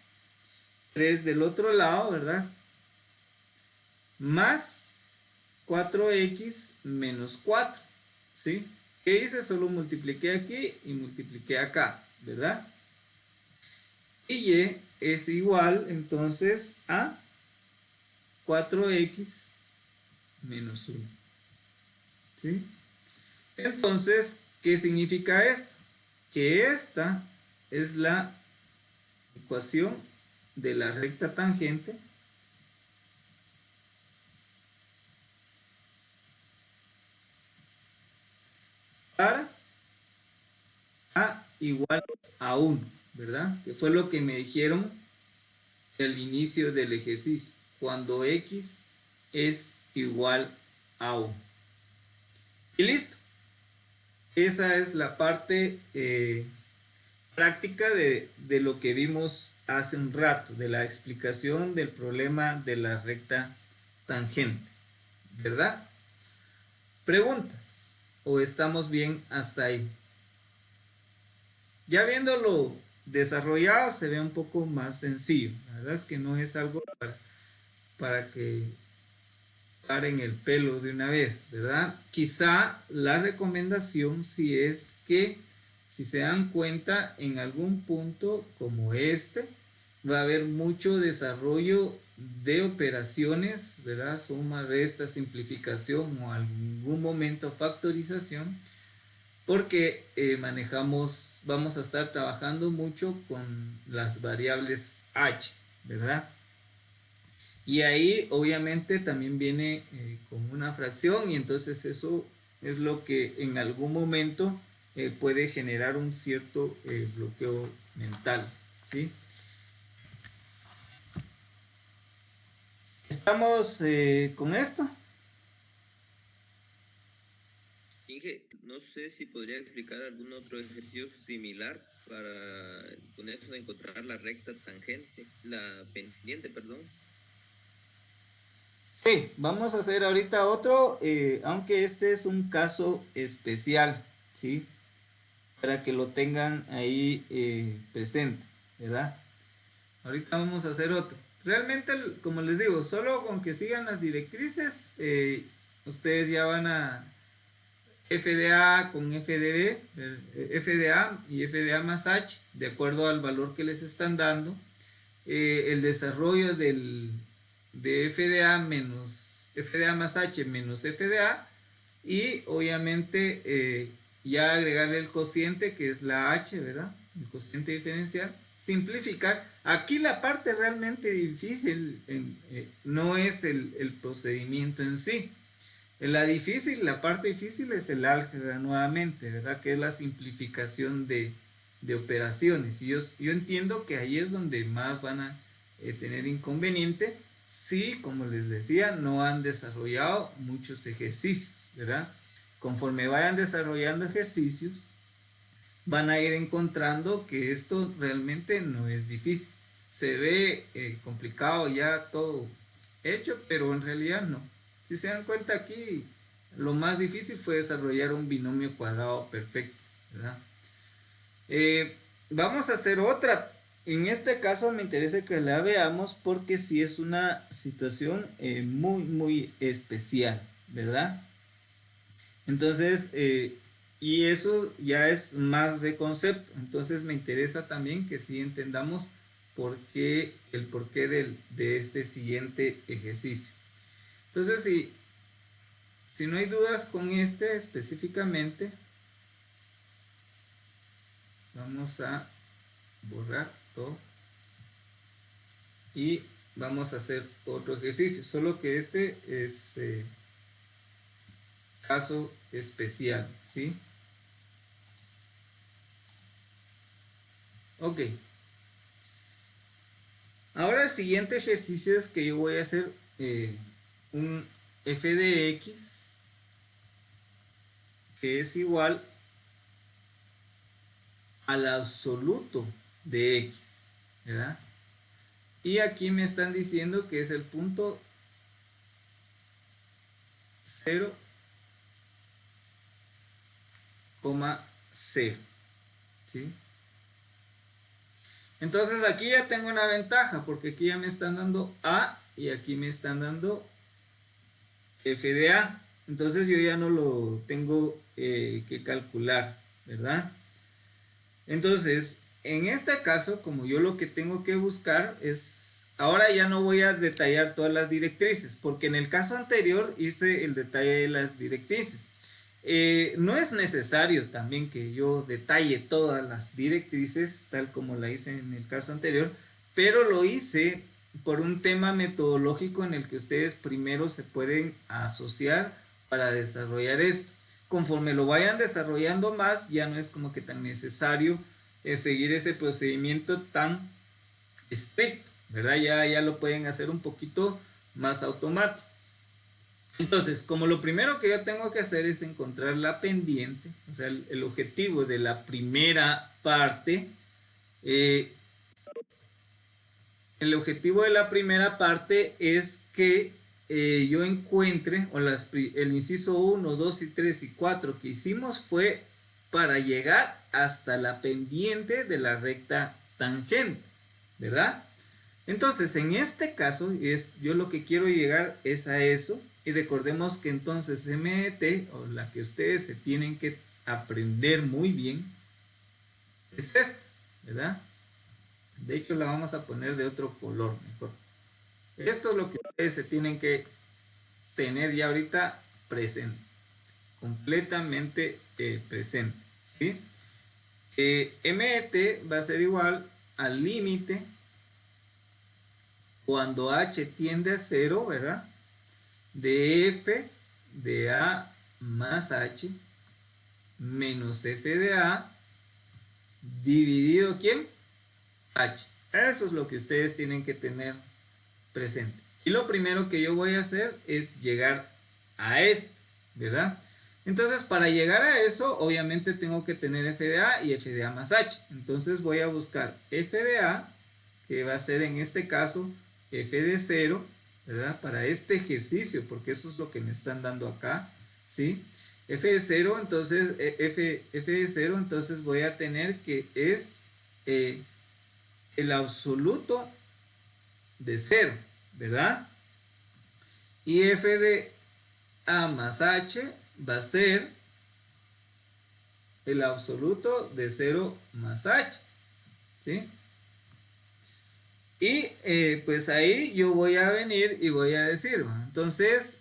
3 del otro lado, ¿verdad? Más 4x menos 4, ¿sí? ¿Qué hice? Solo multipliqué aquí y multipliqué acá, ¿verdad? Y y es igual entonces a 4x menos 1, ¿sí? Entonces, ¿qué significa esto? Que esta es la ecuación de la recta tangente para a igual a 1, ¿verdad? Que fue lo que me dijeron al inicio del ejercicio, cuando x es igual a 1. Y listo. Esa es la parte práctica de lo que vimos hace un rato, de la explicación del problema de la recta tangente, ¿verdad? ¿Preguntas? ¿O estamos bien hasta ahí? Ya viéndolo desarrollado se ve un poco más sencillo. La verdad es que no es algo para que paren el pelo de una vez, ¿verdad? Quizá la recomendación si es que, si se dan cuenta, en algún punto como este, va a haber mucho desarrollo de operaciones, ¿verdad? Suma, resta, simplificación o algún momento factorización, porque vamos a estar trabajando mucho con las variables h, ¿verdad? Y ahí obviamente también viene con una fracción y entonces eso es lo que en algún momento puede generar un cierto bloqueo mental, ¿sí? ¿Estamos con esto? Inge, no sé si podría explicar algún otro ejercicio similar para con eso de encontrar la recta tangente, la pendiente, perdón. Sí, vamos a hacer ahorita otro, aunque este es un caso especial, ¿sí? Para que lo tengan ahí presente, ¿verdad? Ahorita vamos a hacer otro. Realmente, como les digo, solo con que sigan las directrices, ustedes ya van a FDA con FDA, FDA y FDA más H, de acuerdo al valor que les están dando. El desarrollo de FDA menos FDA más H menos FDA y obviamente ya agregarle el cociente que es la H, ¿verdad? El cociente diferencial. Simplificar. Aquí la parte realmente difícil no es el procedimiento en sí. La parte difícil es el álgebra nuevamente, ¿verdad? Que es la simplificación de operaciones. Y yo entiendo que ahí es donde más van a tener inconveniente si, como les decía, no han desarrollado muchos ejercicios, ¿verdad? Conforme vayan desarrollando ejercicios, van a ir encontrando que esto realmente no es difícil. Se ve complicado ya todo hecho, pero en realidad no. Si se dan cuenta aquí, lo más difícil fue desarrollar un binomio cuadrado perfecto, ¿verdad? Vamos a hacer otra. En este caso me interesa que la veamos porque sí es una situación muy, muy especial, ¿verdad? Entonces, y eso ya es más de concepto. Entonces me interesa también que sí entendamos el porqué de este siguiente ejercicio. Entonces, si no hay dudas con este específicamente, vamos a borrar todo y vamos a hacer otro ejercicio. Solo que este es caso especial, ¿sí? Ok. Ahora el siguiente ejercicio es que yo voy a hacer un f de x que es igual al absoluto de x, ¿verdad? Y aquí me están diciendo que es el punto 0,0, ¿sí? Entonces aquí ya tengo una ventaja porque aquí ya me están dando a y aquí me están dando f de a. Entonces yo ya no lo tengo que calcular, ¿verdad? Entonces, en este caso, como yo lo que tengo que buscar es, ahora ya no voy a detallar todas las directrices, porque en el caso anterior hice el detalle de las directrices. No es necesario también que yo detalle todas las directrices, tal como la hice en el caso anterior, pero lo hice por un tema metodológico en el que ustedes primero se pueden asociar para desarrollar esto. Conforme lo vayan desarrollando más, ya no es como que tan necesario seguir ese procedimiento tan estricto, ¿verdad? Ya lo pueden hacer un poquito más automático. Entonces, como lo primero que yo tengo que hacer es encontrar la pendiente, o sea, el objetivo de la primera parte, eh, el objetivo de la primera parte es que yo encuentre, o el inciso 1, 2 y 3 y 4 que hicimos fue para llegar hasta la pendiente de la recta tangente, ¿verdad? Entonces, en este caso, yo lo que quiero llegar es a eso, y recordemos que entonces MT, o la que ustedes se tienen que aprender muy bien, es esta, ¿verdad? De hecho, la vamos a poner de otro color mejor. Esto es lo que ustedes se tienen que tener ya ahorita presente, completamente presente, ¿sí? MT va a ser igual al límite cuando h tiende a 0, ¿verdad? De f de a más h menos f de a dividido ¿quién? H. Eso es lo que ustedes tienen que tener presente. Y lo primero que yo voy a hacer es llegar a esto, ¿verdad? Entonces, para llegar a eso, obviamente tengo que tener f de a y f de a más h. Entonces voy a buscar f de a, que va a ser en este caso f de 0, ¿verdad? Para este ejercicio, porque eso es lo que me están dando acá, ¿sí? F de 0, entonces, F de 0, entonces voy a tener que es el absoluto de 0, ¿verdad? Y F de A más H va a ser el absoluto de 0 más H, ¿sí? Y pues ahí yo voy a venir y voy a decir, entonces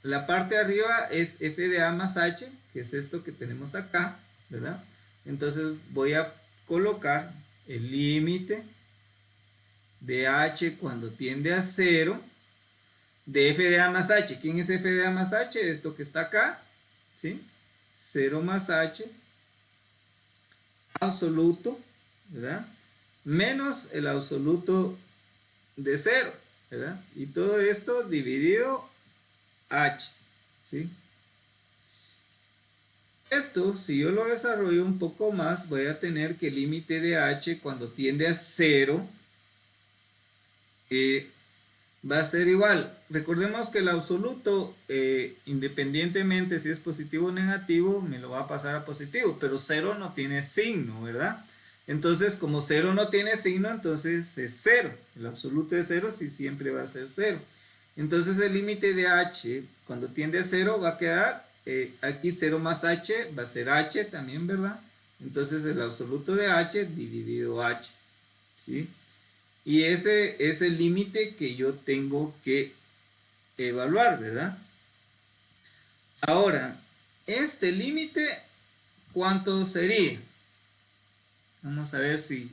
la parte de arriba es F de A más H, que es esto que tenemos acá, ¿verdad? Entonces voy a colocar el límite de H cuando tiende a 0 de F de A más H. ¿Quién es F de A más H? Esto que está acá, ¿sí? 0 más H absoluto, ¿verdad? Menos el absoluto de 0, ¿verdad? Y todo esto dividido H, ¿sí? Esto, si yo lo desarrollo un poco más, voy a tener que el límite de H cuando tiende a 0 va a ser igual. Recordemos que el absoluto, independientemente si es positivo o negativo, me lo va a pasar a positivo, pero 0 no tiene signo, ¿verdad? Entonces, como 0 no tiene signo, entonces es 0. El absoluto de 0 sí siempre va a ser 0. Entonces el límite de H, cuando tiende a 0, va a quedar, aquí 0 más H, va a ser H también, ¿verdad? Entonces el absoluto de H dividido H, ¿sí? Y ese es el límite que yo tengo que evaluar, ¿verdad? Ahora, este límite, ¿cuánto sería? Vamos a ver si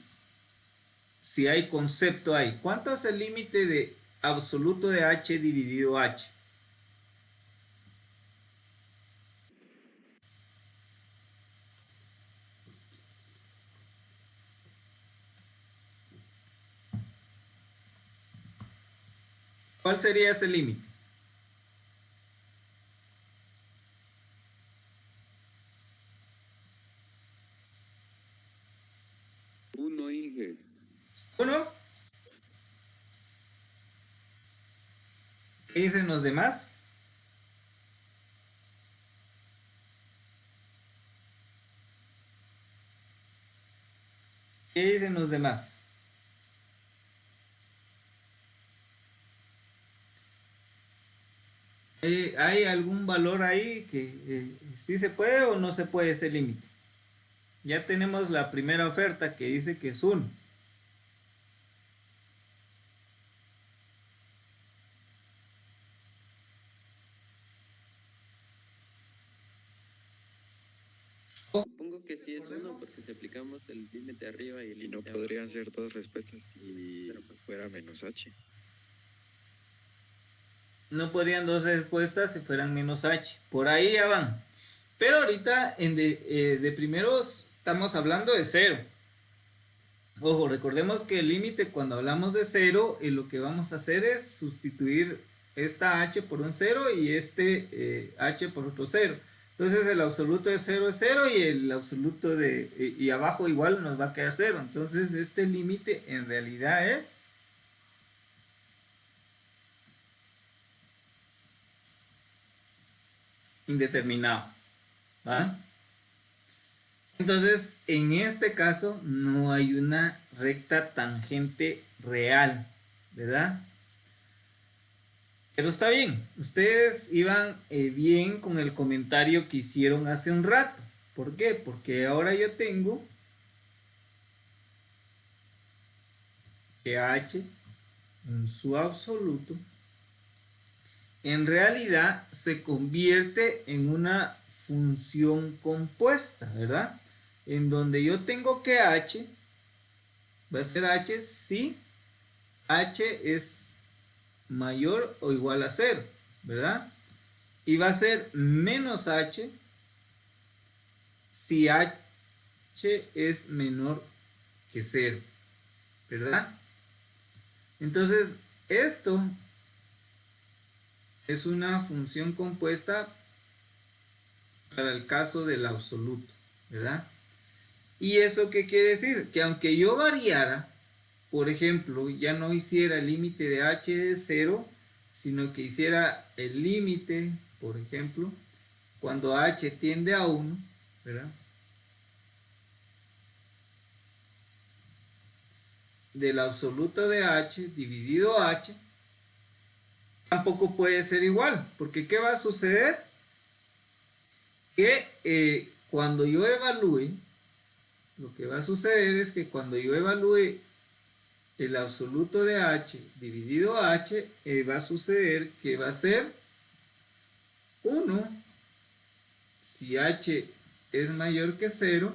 hay concepto ahí. ¿Cuánto es el límite de absoluto de H dividido H? ¿Cuál sería ese límite? Uno, Inge. ¿Uno? ¿Qué dicen los demás? ¿Qué dicen los demás? ¿Hay algún valor ahí que sí se puede o no se puede ese límite? Ya tenemos la primera oferta que dice que es 1. Supongo que sí es uno porque si aplicamos el límite arriba y el Y no límite podrían abajo, ser dos respuestas si fuera menos H. No podrían dos respuestas si fueran menos H. Por ahí ya van. Pero ahorita de primeros estamos hablando de 0. Ojo, recordemos que el límite cuando hablamos de 0, lo que vamos a hacer es sustituir esta H por un 0 y este H por otro 0. Entonces el absoluto de 0 es 0 y el absoluto de... y abajo igual nos va a quedar 0. Entonces este límite en realidad es... indeterminado. ¿Va? Entonces, en este caso no hay una recta tangente real, ¿verdad? Pero está bien, ustedes iban bien con el comentario que hicieron hace un rato. ¿Por qué? Porque ahora yo tengo que H en su absoluto en realidad se convierte en una función compuesta, ¿verdad? En donde yo tengo que H va a ser H si H es mayor o igual a 0, ¿verdad? Y va a ser menos H si H es menor que 0, ¿verdad? Entonces, esto es una función compuesta para el caso del absoluto, ¿verdad? ¿Y eso qué quiere decir? Que aunque yo variara por ejemplo, ya no hiciera el límite de h de 0, sino que hiciera el límite, por ejemplo, cuando h tiende a 1, ¿verdad? Del absoluto de h dividido h, tampoco puede ser igual, porque ¿qué va a suceder? Que cuando yo evalúe, lo que va a suceder es que cuando yo evalúe el absoluto de h dividido h, va a suceder que va a ser 1 si h es mayor que 0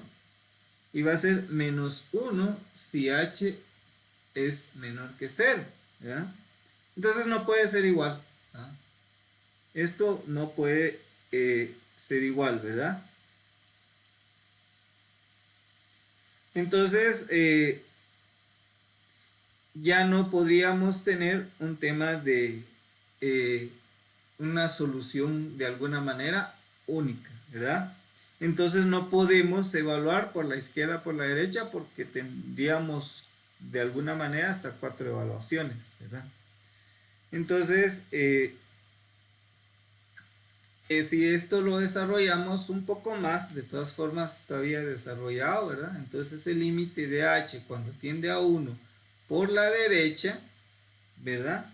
y va a ser menos 1 si h es menor que 0, ¿verdad? Entonces no puede ser igual, ¿verdad? Esto no puede ser igual, ¿verdad? Entonces ya no podríamos tener un tema de una solución de alguna manera única, ¿verdad? Entonces no podemos evaluar por la izquierda, por la derecha, porque tendríamos de alguna manera hasta 4 evaluaciones, ¿verdad? Entonces, si esto lo desarrollamos un poco más, de todas formas todavía desarrollado, ¿verdad? Entonces el límite de h cuando tiende a 1 por la derecha, ¿verdad?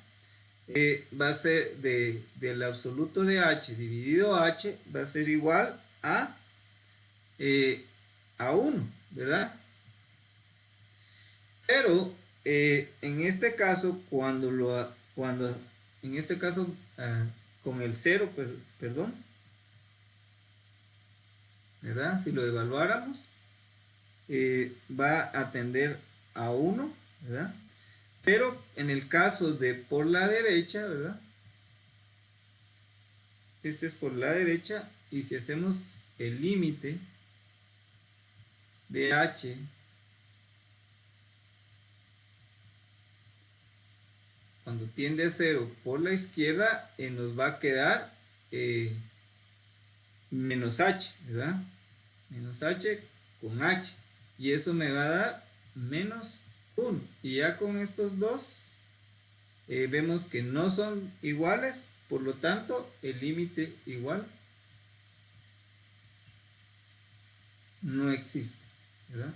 Va a ser del absoluto de h dividido h, va a ser igual a 1, ¿verdad? Pero en este caso, en este caso, con el 0, perdón, ¿verdad? Si lo evaluáramos, va a tender a 1, ¿verdad? Pero en el caso de por la derecha, ¿verdad? Este es por la derecha, y si hacemos el límite de h cuando tiende a 0 por la izquierda, nos va a quedar menos h, ¿verdad? Menos h con h, y eso me va a dar menos 1, y ya con estos dos vemos que no son iguales, por lo tanto el límite igual no existe, ¿verdad?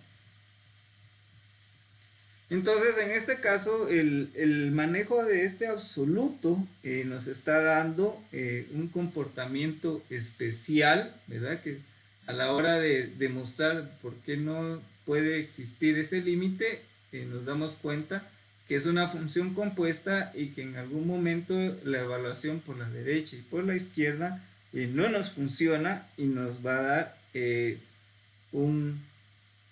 Entonces, en este caso, el manejo de este absoluto nos está dando un comportamiento especial, ¿verdad? Que a la hora de demostrar por qué no puede existir ese límite, nos damos cuenta que es una función compuesta y que en algún momento la evaluación por la derecha y por la izquierda no nos funciona y nos va a dar un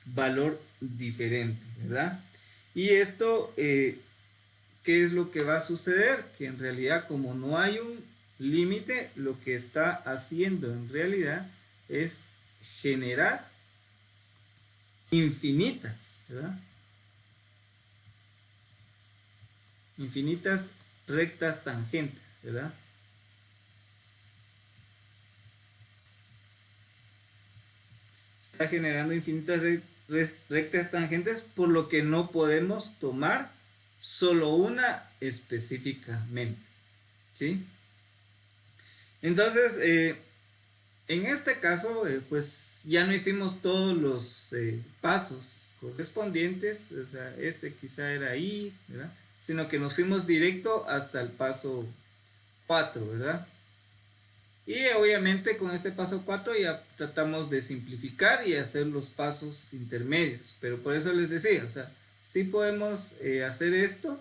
valor diferente, ¿verdad? Y esto, ¿qué es lo que va a suceder? Que en realidad, como no hay un límite, lo que está haciendo en realidad es generar infinitas, ¿verdad? Infinitas rectas tangentes, ¿verdad? Está generando infinitas rectas tangentes, por lo que no podemos tomar solo una específicamente, ¿sí? Entonces, en este caso, pues ya no hicimos todos los pasos correspondientes, o sea, este quizá era ahí, ¿verdad? Sino que nos fuimos directo hasta el paso 4, ¿verdad? Y obviamente con este paso 4 ya tratamos de simplificar y hacer los pasos intermedios, pero por eso les decía, o sea, sí podemos hacer esto,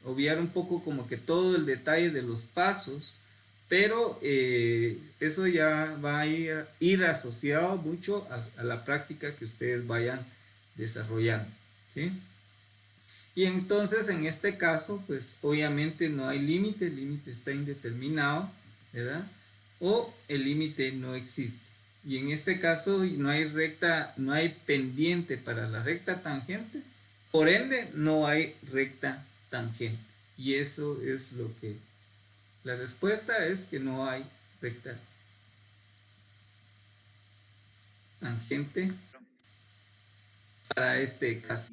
obviar un poco como que todo el detalle de los pasos, pero eso ya va a ir asociado mucho a la práctica que ustedes vayan desarrollando, ¿sí? Y entonces en este caso, pues obviamente no hay límite, el límite está indeterminado, ¿verdad? O el límite no existe. Y en este caso no hay recta, no hay pendiente para la recta tangente, por ende no hay recta tangente. Y eso es lo que, la respuesta es que no hay recta tangente para este caso.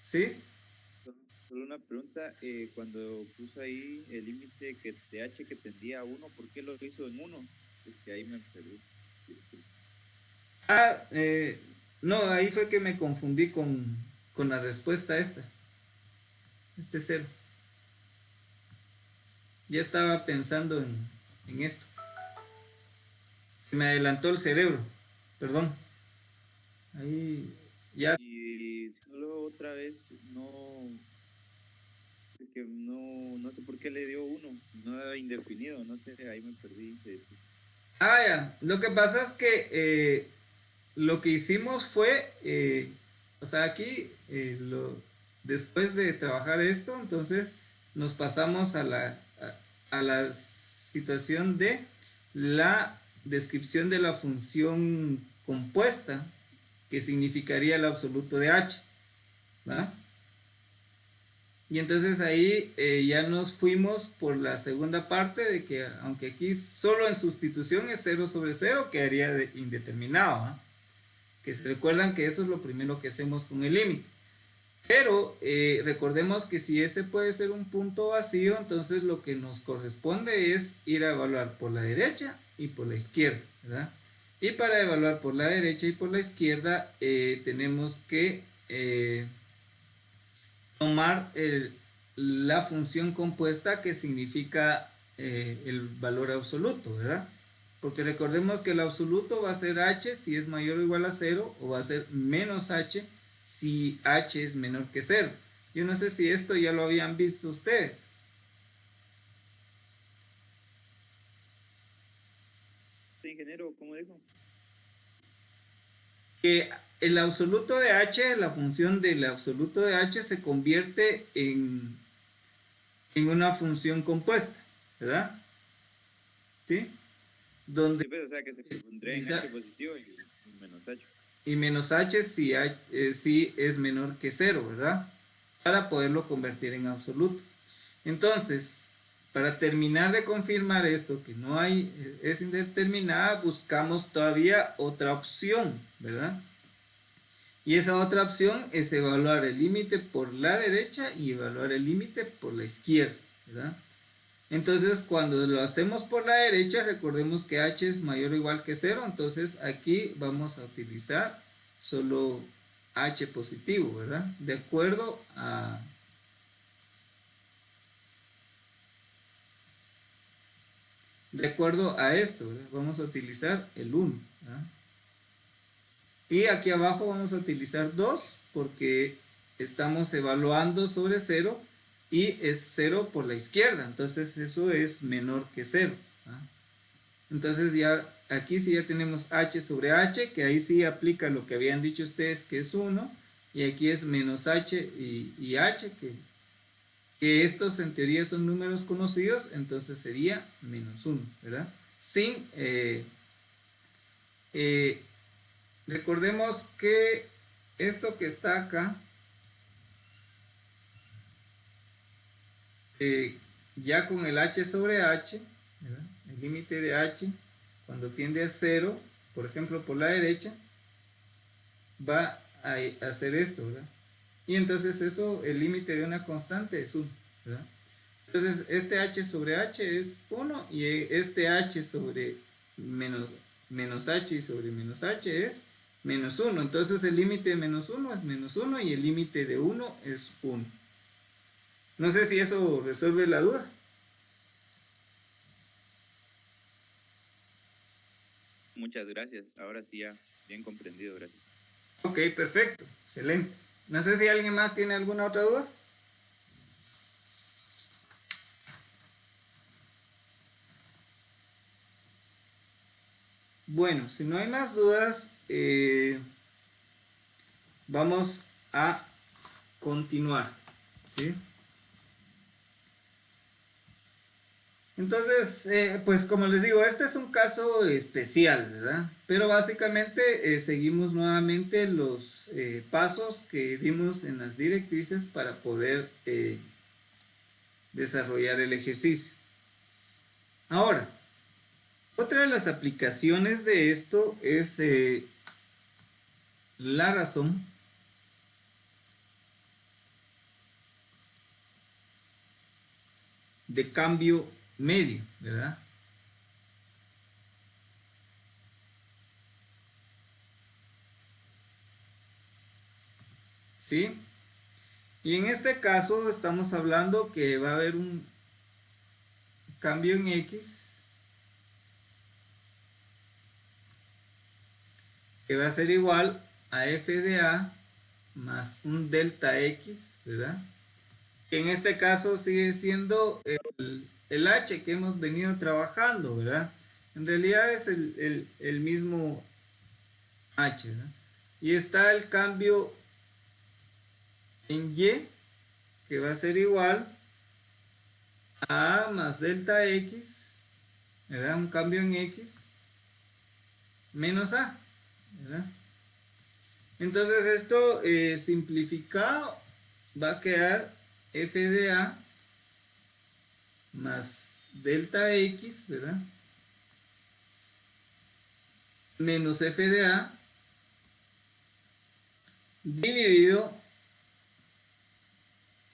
¿Sí? Solo una pregunta, cuando puso ahí el límite que de h que tendía a 1, ¿por qué lo hizo en 1? Es que ahí me perdí. Ah, no, ahí fue que me confundí con la respuesta esta. Este cero. Ya estaba pensando en esto. Se me adelantó el cerebro. Perdón. Ahí ya. Y solo otra vez no, es que no sé por qué le dio 1, no era indefinido, no sé, ahí me perdí. Ah, ya. Lo que pasa es que lo que hicimos fue, o sea, aquí, después de trabajar esto, entonces nos pasamos a la situación de la descripción de la función compuesta, que significaría el absoluto de h, ¿va? Y entonces ahí ya nos fuimos por la segunda parte de que aunque aquí solo en sustitución es 0 sobre 0, quedaría indeterminado, ¿va? Que se recuerdan que eso es lo primero que hacemos con el límite. Pero recordemos que si ese puede ser un punto vacío, entonces lo que nos corresponde es ir a evaluar por la derecha y por la izquierda, ¿verdad? Y para evaluar por la derecha y por la izquierda tenemos que tomar la función compuesta que significa el valor absoluto, ¿verdad? Porque recordemos que el absoluto va a ser h si es mayor o igual a 0, o va a ser menos h si h es menor que 0. Yo no sé si esto ya lo habían visto ustedes. Ingeniero, ¿cómo dijo? Que el absoluto de h, la función del absoluto de h se convierte en una función compuesta, ¿verdad? ¿Sí? Donde Sí, pues, o sea, que se pondría en h positivo y menos h. Y menos h si es menor que 0, ¿verdad? Para poderlo convertir en absoluto. Entonces, para terminar de confirmar esto, que no hay, es indeterminada, buscamos todavía otra opción, ¿verdad? Y esa otra opción es evaluar el límite por la derecha y evaluar el límite por la izquierda, ¿verdad? Entonces, cuando lo hacemos por la derecha, recordemos que h es mayor o igual que 0, entonces aquí vamos a utilizar solo h positivo, ¿verdad? De acuerdo a esto, ¿verdad? Vamos a utilizar el 1, ¿verdad? Y aquí abajo vamos a utilizar 2 porque estamos evaluando sobre 0 y es 0 por la izquierda, entonces eso es menor que 0, ¿verdad? Entonces ya aquí sí ya tenemos h sobre h, que ahí sí aplica lo que habían dicho ustedes que es 1, y aquí es menos h y h, que estos en teoría son números conocidos, entonces sería menos 1, ¿verdad? Sin, recordemos que esto que está acá, ya con el h sobre h, ¿verdad? El límite de h, cuando tiende a 0, por ejemplo por la derecha, va a hacer esto, ¿verdad? Y entonces eso, el límite de una constante es 1, ¿verdad? Entonces este h sobre h es 1 y este h sobre menos h y sobre menos h es menos 1. Entonces el límite de menos 1 es menos 1 y el límite de 1 es 1. No sé si eso resuelve la duda. Muchas gracias, ahora sí ya, bien comprendido, gracias. Ok, perfecto, excelente. No sé si alguien más tiene alguna otra duda. Bueno, si no hay más dudas, vamos a continuar, ¿sí? Entonces, pues como les digo, este es un caso especial, ¿verdad? Pero básicamente seguimos nuevamente los pasos que dimos en las directrices para poder desarrollar el ejercicio. Ahora, otra de las aplicaciones de esto es la razón de cambio medio, ¿verdad? ¿Sí? Y en este caso estamos hablando que va a haber un cambio en X que va a ser igual a f de a más un delta X, ¿verdad? Que en este caso sigue siendo el H que hemos venido trabajando, ¿verdad? En realidad es el mismo H, ¿verdad? Y está el cambio en Y, que va a ser igual a más delta X, ¿verdad? Un cambio en X menos A, ¿verdad? Entonces esto simplificado va a quedar f de a más delta X, ¿verdad? Menos f de a dividido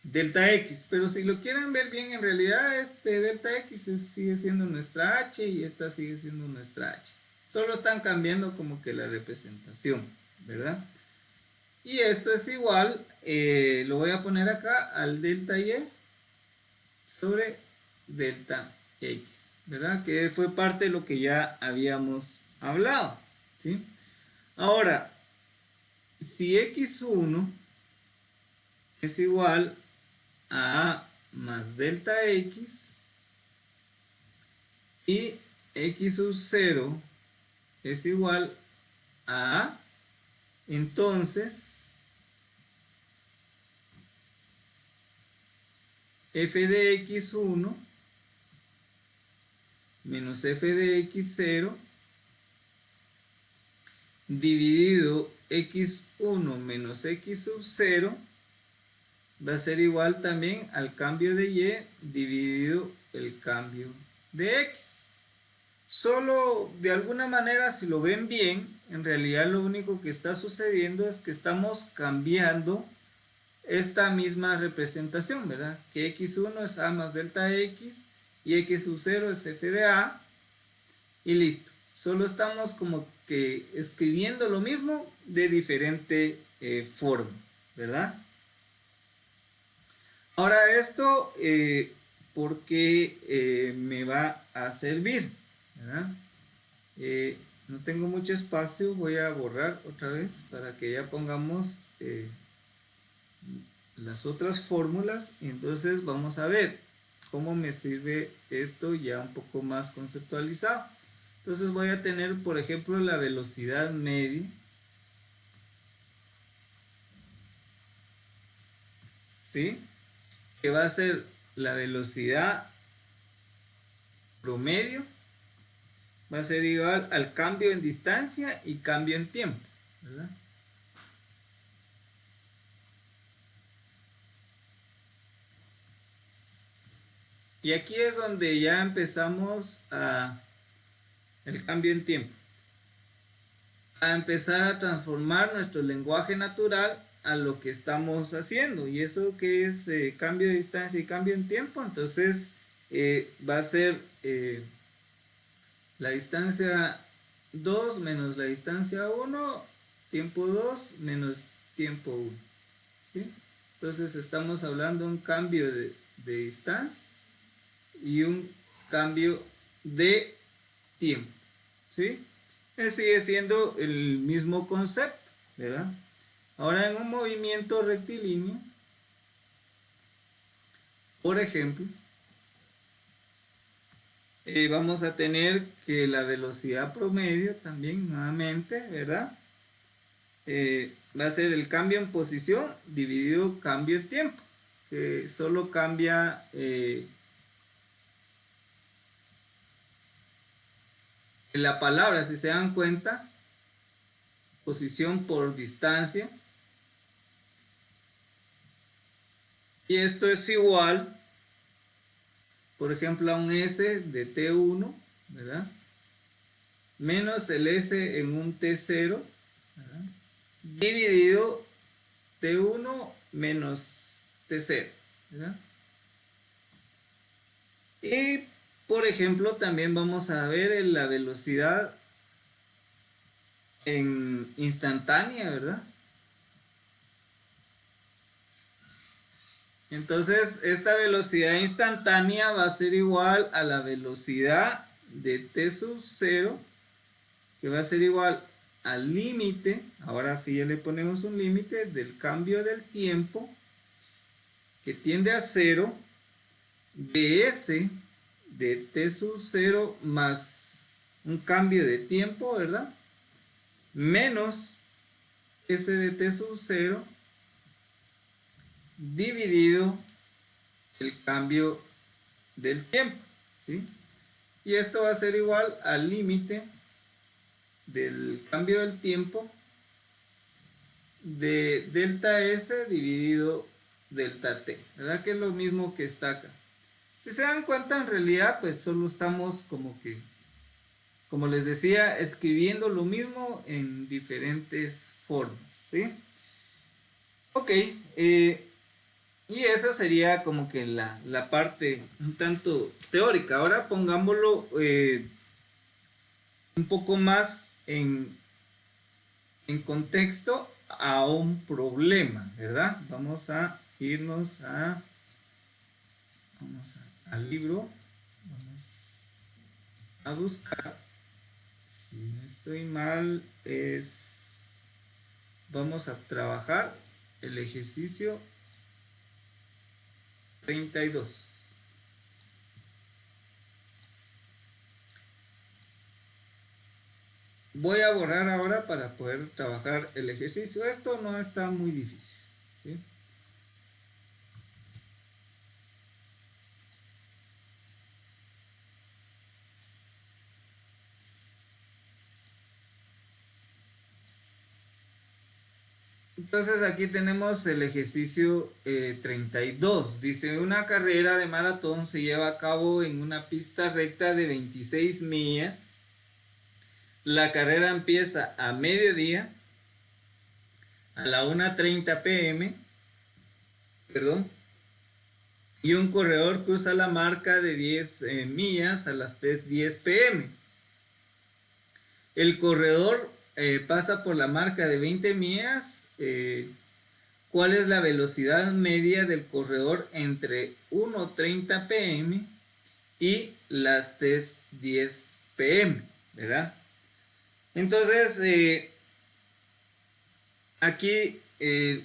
delta X. Pero si lo quieren ver bien, en realidad este delta X sigue siendo nuestra H y esta sigue siendo nuestra H. Solo están cambiando como que la representación, ¿verdad? Y esto es igual, lo voy a poner acá, al delta Y sobre delta X, ¿verdad? Que fue parte de lo que ya habíamos hablado, ¿sí? Ahora, si X1 es igual a A más delta X y X sub 0 es igual a A, entonces f de x1 menos f de x0 dividido x1 menos x sub 0 va a ser igual también al cambio de y dividido el cambio de x. Solo de alguna manera, si lo ven bien, en realidad lo único que está sucediendo es que estamos cambiando esta misma representación, ¿verdad? Que x1 es a más delta x y x sub 0 es f de a y listo. Solo estamos como que escribiendo lo mismo de diferente forma, ¿verdad? Ahora esto, ¿por qué me va a servir? ¿Verdad? No tengo mucho espacio, voy a borrar otra vez para que ya pongamos las otras fórmulas. Entonces vamos a ver cómo me sirve esto ya un poco más conceptualizado. Entonces voy a tener, por ejemplo, la velocidad media, ¿sí? Que va a ser la velocidad promedio, va a ser igual al cambio en distancia y cambio en tiempo, ¿verdad? Y aquí es donde ya empezamos el cambio en tiempo, a empezar a transformar nuestro lenguaje natural a lo que estamos haciendo. Y eso que es cambio de distancia y cambio en tiempo, entonces va a ser la distancia 2 menos la distancia 1, tiempo 2 menos tiempo 1. ¿Sí? Entonces estamos hablando de un cambio de distancia y un cambio de tiempo, ¿sí? Sigue siendo el mismo concepto, ¿verdad? Ahora en un movimiento rectilíneo, por ejemplo, vamos a tener que la velocidad promedio también nuevamente, ¿verdad? Va a ser el cambio en posición dividido cambio en tiempo, que solo cambia la palabra, si se dan cuenta, posición por distancia. Y esto es igual, por ejemplo, a un S de T1, ¿verdad? Menos el S en un T0, ¿verdad? Dividido T1 menos T0, ¿verdad? Y, por ejemplo, también vamos a ver la velocidad en instantánea, ¿verdad? Entonces, esta velocidad instantánea va a ser igual a la velocidad de t sub 0, que va a ser igual al límite, ahora sí ya le ponemos un límite del cambio del tiempo, que tiende a 0, de s de t sub 0 más un cambio de tiempo, ¿verdad? Menos s de t sub 0 dividido el cambio del tiempo, ¿sí? Y esto va a ser igual al límite del cambio del tiempo de delta S dividido delta T, ¿verdad? Que es lo mismo que está acá. Si se dan cuenta, en realidad, pues solo estamos como que, como les decía, escribiendo lo mismo en diferentes formas, ¿sí? Ok, y esa sería como que la parte un tanto teórica. Ahora pongámoslo un poco más en contexto a un problema, ¿verdad? Vamos a irnos al libro, vamos a buscar, si no estoy mal, vamos a trabajar el ejercicio 32. Voy a borrar ahora para poder trabajar el ejercicio. Esto no está muy difícil, ¿sí? Entonces aquí tenemos el ejercicio 32. Dice, una carrera de maratón se lleva a cabo en una pista recta de 26 millas. La carrera empieza a mediodía, a la 1:30 p.m., perdón, y un corredor cruza la marca de 10 millas a las 3:10 p.m. El corredor pasa por la marca de 20 millas. ¿Cuál es la velocidad media del corredor entre 1:30 p.m. y las 3:10 p.m., ¿verdad? Entonces, aquí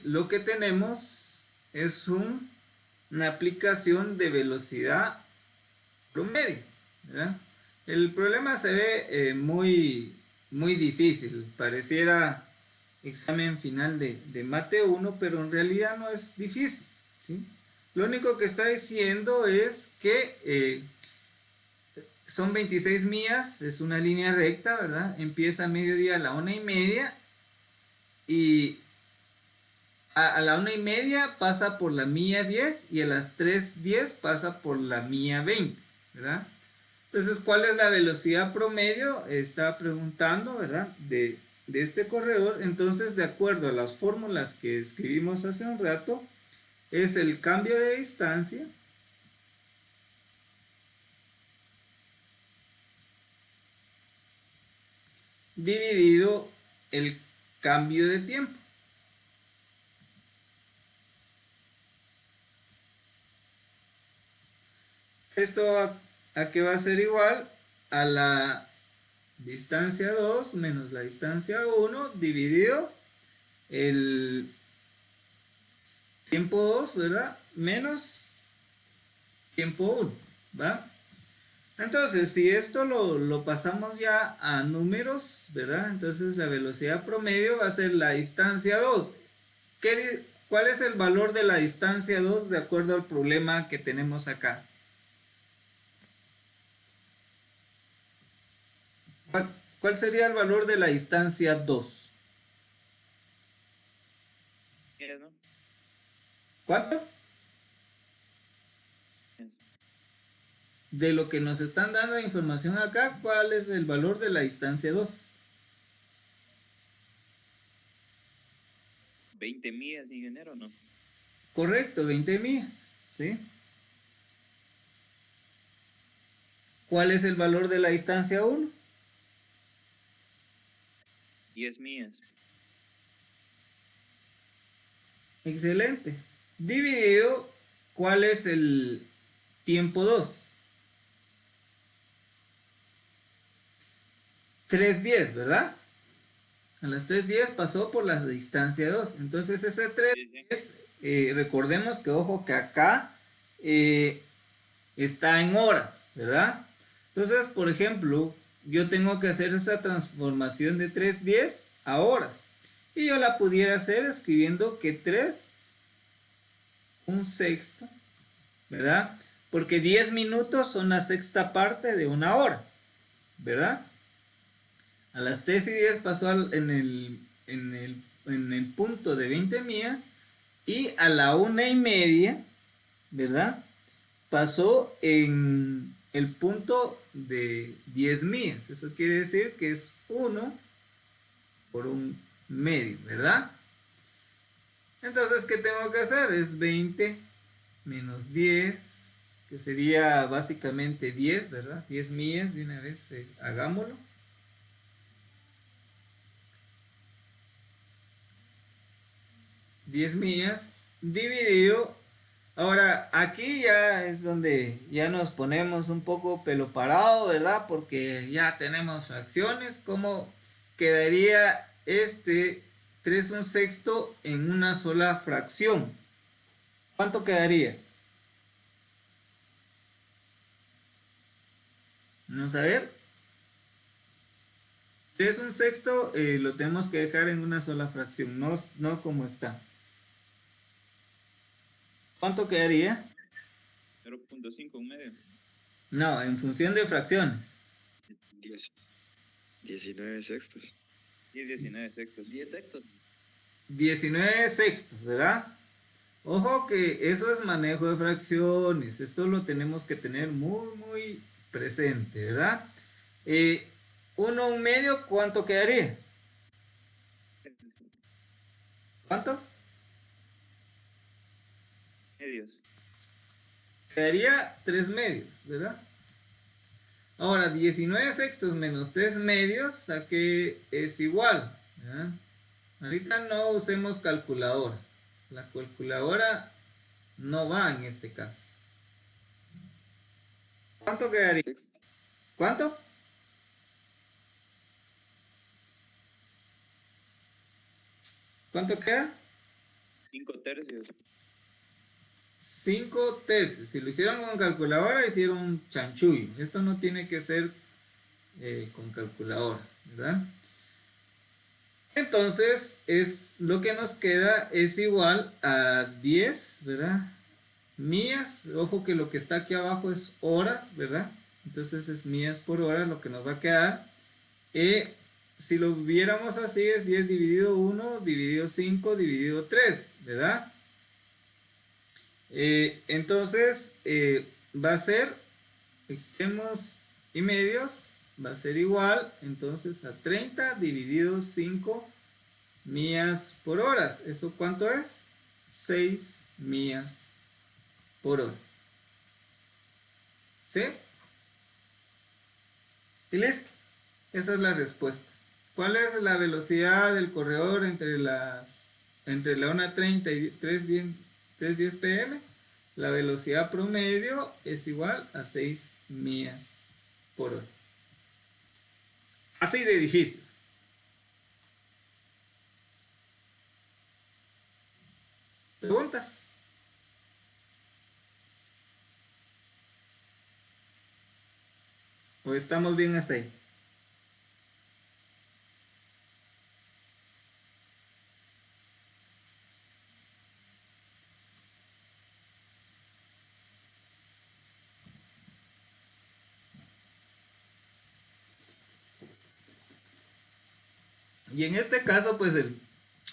lo que tenemos es una aplicación de velocidad promedio, ¿verdad? El problema se ve muy difícil, pareciera examen final de Mate 1, pero en realidad no es difícil, ¿sí? Lo único que está diciendo es que son 26 millas, es una línea recta, ¿verdad? Empieza a mediodía a la 1:30 y a la 1:30 pasa por la milla 10 y a las 3:10 pasa por la milla 20, ¿verdad? Entonces, ¿cuál es la velocidad promedio? Está preguntando, ¿verdad? De este corredor. Entonces, de acuerdo a las fórmulas que escribimos hace un rato, es el cambio de distancia dividido el cambio de tiempo. Esto a qué va a ser igual a la distancia 2 menos la distancia 1 dividido el tiempo 2, ¿verdad? Menos tiempo 1, ¿va? Entonces, si esto lo pasamos ya a números, ¿verdad? Entonces la velocidad promedio va a ser la distancia 2. ¿Cuál es el valor de la distancia 2 de acuerdo al problema que tenemos acá? ¿Cuál sería el valor de la distancia 2? ¿No? ¿Cuánto? De lo que nos están dando de información acá, ¿cuál es el valor de la distancia 2? 20 millas, ingeniero, ¿no? Correcto, 20 millas, ¿sí? ¿cuál es el valor de la distancia 1? 10 millas. Excelente. Dividido, ¿cuál es el tiempo 2? 3:10, ¿verdad? A las 3:10 pasó por la distancia 2. Entonces ese 3:10, recordemos que, ojo, que acá está en horas, ¿verdad? Entonces, por ejemplo, yo tengo que hacer esa transformación de 3:10 a horas. Y yo la pudiera hacer escribiendo que 3, 1/6, ¿verdad? Porque 10 minutos son la sexta parte de una hora, ¿verdad? A las 3:10 pasó en el punto de 20 millas y a la 1:30, ¿verdad? Pasó en el punto de 10 millas. Eso quiere decir que es 1 por 1/2, ¿verdad? Entonces, ¿qué tengo que hacer? Es 20 menos 10, que sería básicamente 10, ¿verdad? 10 millas, de una vez, hagámoslo. 10 millas dividido. Ahora, aquí ya es donde ya nos ponemos un poco pelo parado, ¿verdad? Porque ya tenemos fracciones. ¿Cómo quedaría este 3/1/6 en una sola fracción? ¿Cuánto quedaría? Vamos a ver. 3/1/6 lo tenemos que dejar en una sola fracción, no como está. ¿Cuánto quedaría? 0.5, un medio. No, en función de fracciones. 19 sextos. Y 19 sextos. 10 sextos. 19 sextos, ¿verdad? Ojo que eso es manejo de fracciones. Esto lo tenemos que tener muy presente, ¿verdad? 1/2, ¿cuánto quedaría? ¿Cuánto? Medios. Quedaría 3 medios, ¿verdad? Ahora, 19 sextos menos 3 medios, ¿a qué es igual? ¿Verdad? Ahorita no usemos calculadora. La calculadora no va en este caso. ¿Cuánto quedaría? Sexto. ¿Cuánto? ¿Cuánto queda? 5 tercios. 5 tercios. Si lo hicieron con calculadora, hicieron un chanchullo. Esto no tiene que ser con calculadora, ¿verdad? Entonces, lo que nos queda es igual a 10, ¿verdad? Millas. Ojo que lo que está aquí abajo es horas, ¿verdad? Entonces es millas por hora lo que nos va a quedar. Si lo viéramos así, es 10 dividido 1, dividido 5, dividido 3, ¿verdad? Entonces, va a ser extremos y medios, va a ser igual, entonces, a 30 dividido 5 millas por horas. ¿Eso cuánto es? 6 millas por hora. ¿Sí? Y listo. Esa es la respuesta. ¿Cuál es la velocidad del corredor entre la 1:30 y 3:10 pm? La velocidad promedio es igual a 6 millas por hora. Así de difícil. ¿Preguntas? ¿O estamos bien hasta ahí? Y en este caso, pues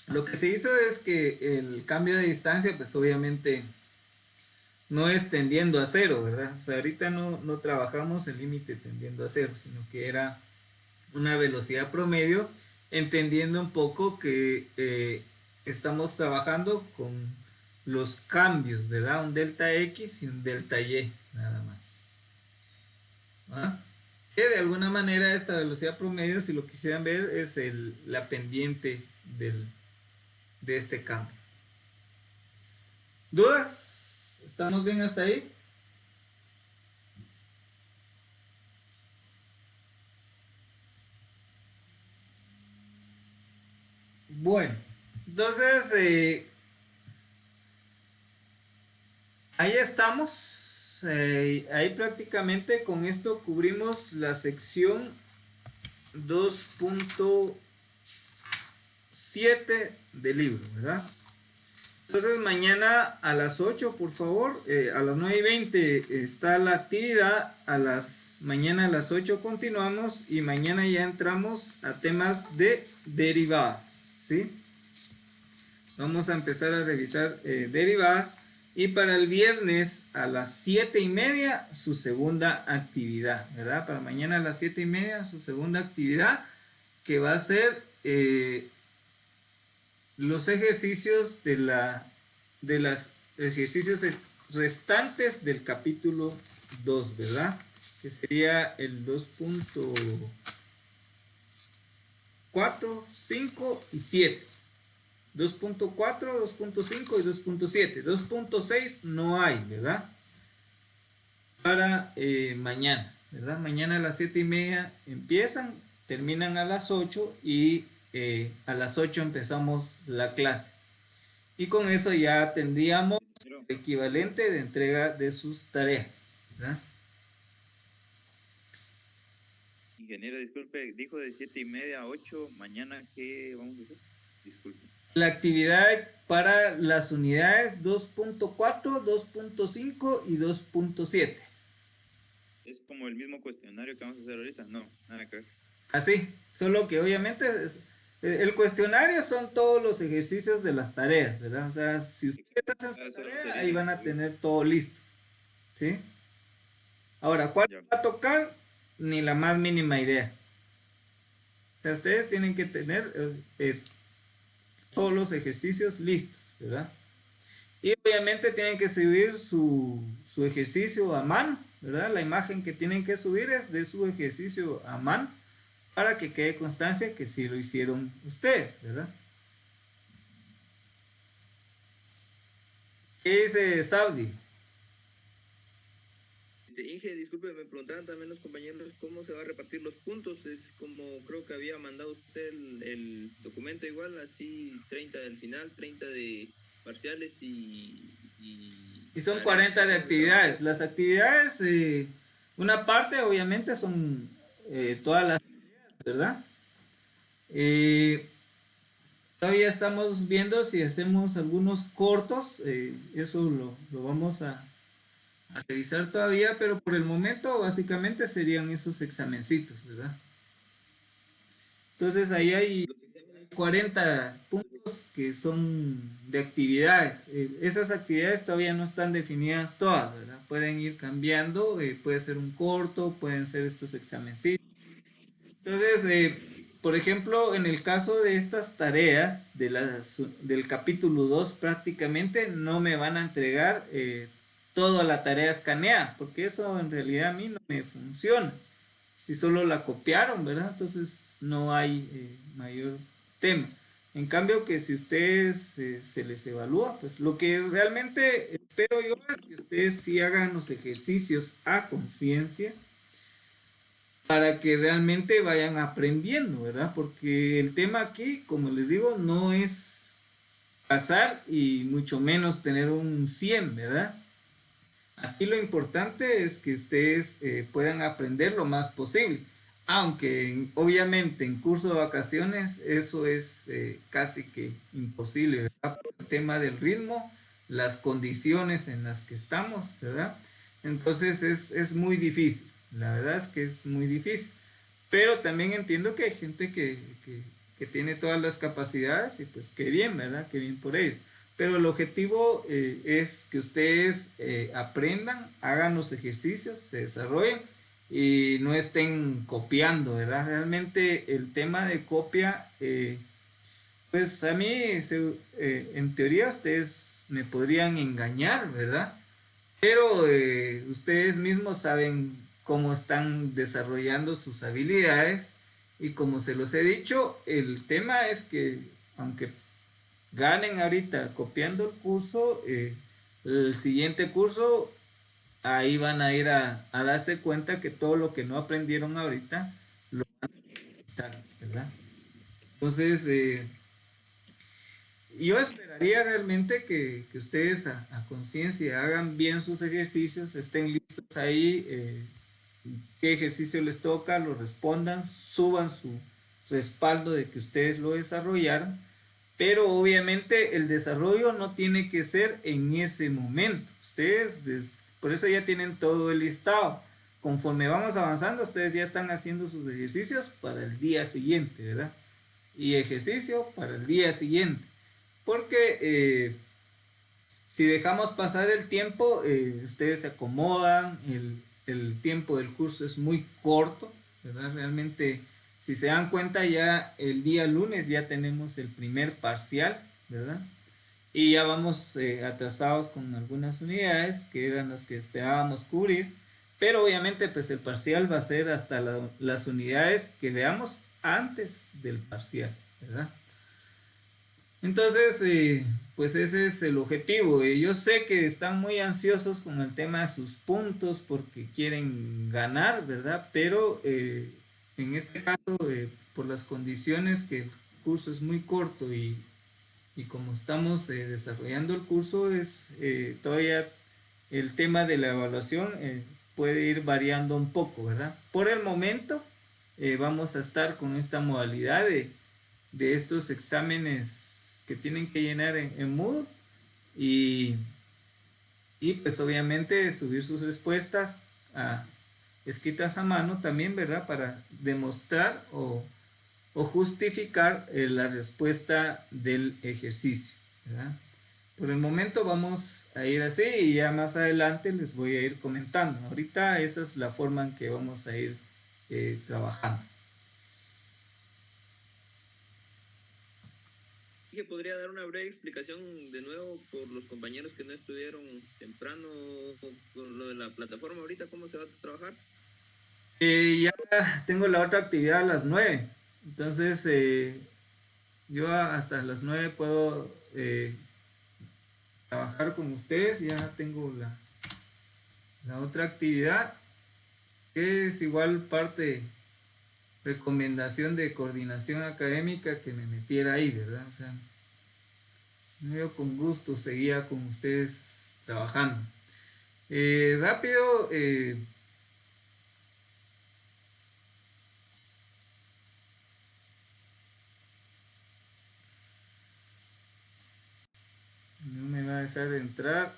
lo que se hizo es que el cambio de distancia, pues obviamente no es tendiendo a cero, ¿verdad? O sea, ahorita no trabajamos el límite tendiendo a cero, sino que era una velocidad promedio, entendiendo un poco que estamos trabajando con los cambios, ¿verdad? Un delta X y un delta Y, nada más. ¿ah? Que de alguna manera esta velocidad promedio, si lo quisieran ver, es la pendiente de este campo. ¿Dudas? ¿Estamos bien hasta ahí? Bueno, entonces ahí estamos. Ahí prácticamente con esto cubrimos la sección 2.7 del libro, ¿verdad? Entonces mañana a las 8, por favor, a las 9:20 está la actividad, mañana a las 8 continuamos y mañana ya entramos a temas de derivadas, ¿sí? Vamos a empezar a revisar derivadas y para el viernes a las 7:30 su segunda actividad, ¿verdad? Para mañana a las 7:30 su segunda actividad que va a ser los ejercicios de los ejercicios restantes del capítulo 2, ¿verdad? Que sería el 2.4, 5 y 7. 2.4, 2.5 y 2.7. 2.6 no hay, ¿verdad? Para mañana, ¿verdad? Mañana a las 7:30 empiezan, terminan a las 8 y a las 8 empezamos la clase. Y con eso ya tendríamos el equivalente de entrega de sus tareas, ¿verdad? Ingeniero, disculpe, dijo de 7:30 a 8, mañana ¿qué vamos a hacer? Disculpe. La actividad para las unidades 2.4, 2.5 y 2.7. ¿Es como el mismo cuestionario que vamos a hacer ahorita? No, nada que ver. Así, solo que obviamente el cuestionario son todos los ejercicios de las tareas, ¿verdad? O sea, si ustedes hacen su tarea, ahí van a tener todo listo, ¿sí? Ahora, ¿cuál va a tocar? Ni la más mínima idea. O sea, ustedes tienen que tener todos los ejercicios listos, ¿verdad? Y obviamente tienen que subir su ejercicio a mano, ¿verdad? La imagen que tienen que subir es de su ejercicio a mano para que quede constancia que sí lo hicieron ustedes, ¿verdad? ¿Qué dice Saudi? Inge, disculpe, me preguntaban también los compañeros cómo se va a repartir los puntos. Es como creo que había mandado usted el documento igual, así 30 del final, 30 de parciales y son 40 de actividades. Las actividades, una parte obviamente son todas las actividades, ¿verdad? Todavía estamos viendo si hacemos algunos cortos, eso lo vamos a revisar todavía, pero por el momento básicamente serían esos examencitos, ¿verdad? Entonces ahí hay 40 puntos que son de actividades. Esas actividades todavía no están definidas todas, ¿verdad? Pueden ir cambiando, puede ser un corto, pueden ser estos examencitos. Entonces, por ejemplo, en el caso de estas tareas del capítulo 2, prácticamente no me van a entregar toda la tarea escaneada, porque eso en realidad a mí no me funciona. Si solo la copiaron, ¿verdad? Entonces no hay mayor tema. En cambio que si ustedes se les evalúa, pues lo que realmente espero yo es que ustedes sí hagan los ejercicios a conciencia para que realmente vayan aprendiendo, ¿verdad? Porque el tema aquí, como les digo, no es pasar y mucho menos tener un 100, ¿verdad? Aquí lo importante es que ustedes puedan aprender lo más posible, aunque obviamente en curso de vacaciones eso es casi que imposible, ¿verdad? Por el tema del ritmo, las condiciones en las que estamos, ¿verdad? Entonces es muy difícil, la verdad es que es muy difícil, pero también entiendo que hay gente que tiene todas las capacidades y pues qué bien, ¿verdad? Qué bien por ellos. Pero el objetivo es que ustedes aprendan, hagan los ejercicios, se desarrollen y no estén copiando, ¿verdad? Realmente el tema de copia, pues a mí, en teoría, ustedes me podrían engañar, ¿verdad? Pero ustedes mismos saben cómo están desarrollando sus habilidades. Y como se los he dicho, el tema es que aunque ganen ahorita copiando el curso, el siguiente curso, ahí van a ir a darse cuenta que todo lo que no aprendieron ahorita lo van a necesitar, ¿verdad? Entonces, yo esperaría realmente que ustedes a conciencia hagan bien sus ejercicios, estén listos ahí, qué ejercicio les toca, lo respondan, suban su respaldo de que ustedes lo desarrollaron, pero obviamente el desarrollo no tiene que ser en ese momento. Ustedes, por eso ya tienen todo el listado. Conforme vamos avanzando, ustedes ya están haciendo sus ejercicios para el día siguiente, ¿verdad? Y ejercicio para el día siguiente. Porque si dejamos pasar el tiempo, ustedes se acomodan, el tiempo del curso es muy corto, ¿verdad? Realmente, si se dan cuenta, ya el día lunes ya tenemos el primer parcial, ¿verdad? Y ya vamos atrasados con algunas unidades que eran las que esperábamos cubrir, pero obviamente pues el parcial va a ser hasta las unidades que veamos antes del parcial, ¿verdad? Entonces, pues ese es el objetivo. Yo sé que están muy ansiosos con el tema de sus puntos porque quieren ganar, ¿verdad? Pero en este caso, por las condiciones que el curso es muy corto y como estamos desarrollando el curso, es todavía el tema de la evaluación puede ir variando un poco, ¿verdad? Por el momento, vamos a estar con esta modalidad de estos exámenes que tienen que llenar en Moodle y, y pues obviamente subir sus respuestas a, escritas a mano también, ¿verdad? Para demostrar o justificar la respuesta del ejercicio, ¿verdad? Por el momento vamos a ir así y ya más adelante les voy a ir comentando. Ahorita esa es la forma en que vamos a ir trabajando. Que podría dar una breve explicación de nuevo por los compañeros que no estuvieron temprano con lo de la plataforma ahorita, cómo se va a trabajar. Ya tengo la otra actividad a las 9, entonces yo hasta las 9 puedo trabajar con ustedes, ya tengo la otra actividad, que es igual parte recomendación de coordinación académica que me metiera ahí, ¿verdad? O sea, yo con gusto seguía con ustedes trabajando. Rápido, no me va a dejar entrar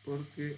porque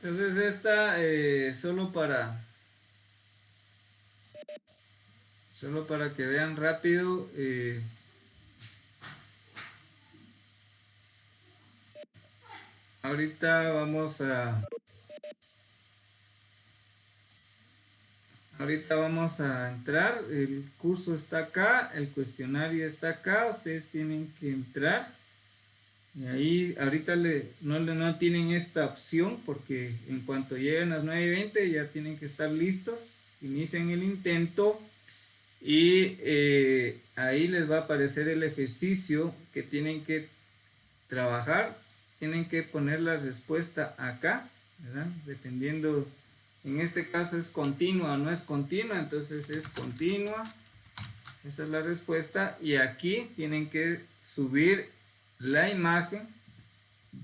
entonces esta solo para que vean rápido. ahorita vamos a... Ahorita vamos a entrar, el curso está acá, el cuestionario está acá, ustedes tienen que entrar. Y ahí ahorita no tienen esta opción porque en cuanto lleguen las 9:20 ya tienen que estar listos, inician el intento y ahí les va a aparecer el ejercicio que tienen que trabajar, tienen que poner la respuesta acá, ¿verdad? Dependiendo, en este caso es continua o no es continua, entonces es continua, esa es la respuesta y aquí tienen que subir la imagen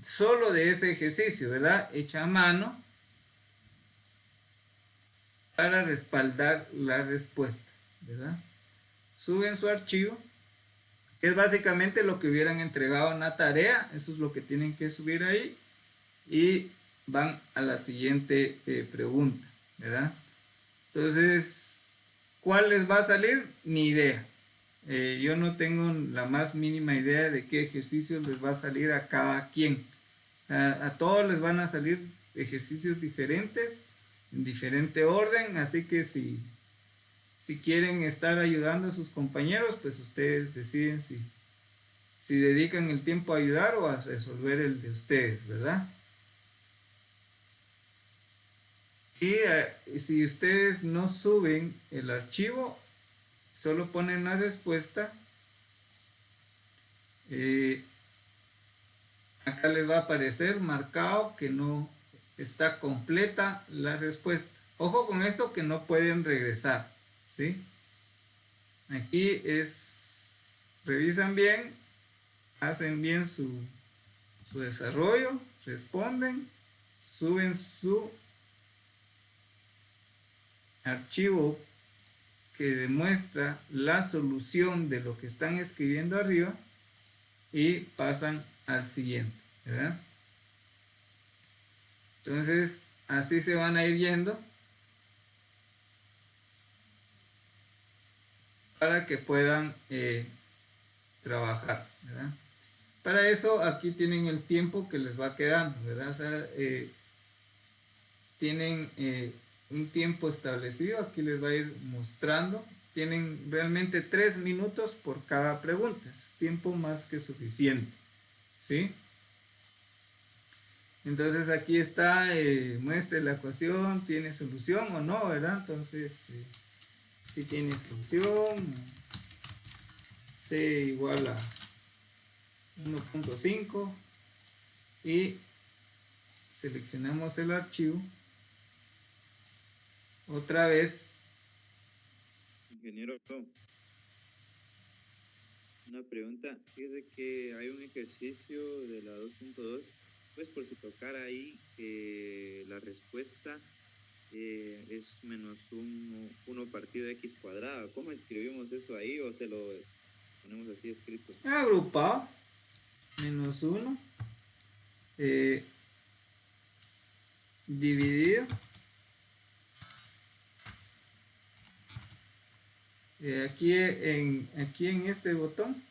solo de ese ejercicio, ¿verdad? Hecha a mano para respaldar la respuesta, ¿verdad? Suben su archivo, que es básicamente lo que hubieran entregado en la tarea, eso es lo que tienen que subir ahí y van a la siguiente pregunta, ¿verdad? Entonces, ¿cuál les va a salir? Ni idea. Yo no tengo la más mínima idea de qué ejercicios les va a salir a cada quien. A todos les van a salir ejercicios diferentes, en diferente orden, así que si quieren estar ayudando a sus compañeros, pues ustedes deciden si dedican el tiempo a ayudar o a resolver el de ustedes, ¿verdad? Y si ustedes no suben el archivo, solo ponen la respuesta, acá les va a aparecer marcado que no está completa la respuesta. Ojo con esto que no pueden regresar, ¿sí? Aquí revisan bien, hacen bien su desarrollo, responden, suben su archivo que demuestra la solución de lo que están escribiendo arriba y pasan al siguiente, ¿verdad? Entonces, así se van a ir yendo para que puedan trabajar, ¿verdad? Para eso, aquí tienen el tiempo que les va quedando, ¿verdad? O sea, tienen un tiempo establecido, aquí les va a ir mostrando. Tienen realmente 3 minutos por cada pregunta, es tiempo más que suficiente, ¿sí? Entonces aquí está, muestre la ecuación, tiene solución o no, ¿verdad? Entonces, si tiene solución, C igual a 1.5 y seleccionamos el archivo. Otra vez. Ingeniero, una pregunta. Fíjese que hay un ejercicio de la 2.2, pues por si tocara ahí, la respuesta es menos 1 partido de x cuadrado. ¿Cómo escribimos eso ahí o se lo ponemos así escrito? Agrupado. Menos 1. Dividido. Aquí en este botón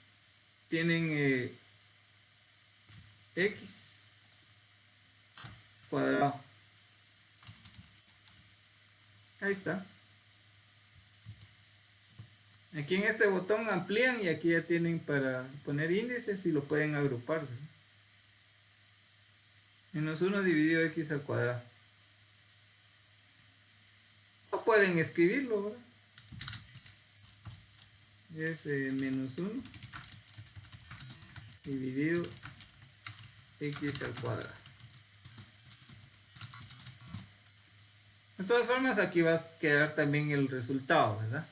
tienen x cuadrado. Ahí está. Aquí en este botón amplían y aquí ya tienen para poner índices y lo pueden agrupar, ¿verdad? Menos 1 dividido x al cuadrado. O pueden escribirlo, ¿verdad? Es menos 1 dividido x al cuadrado. De todas formas, aquí va a quedar también el resultado, ¿verdad?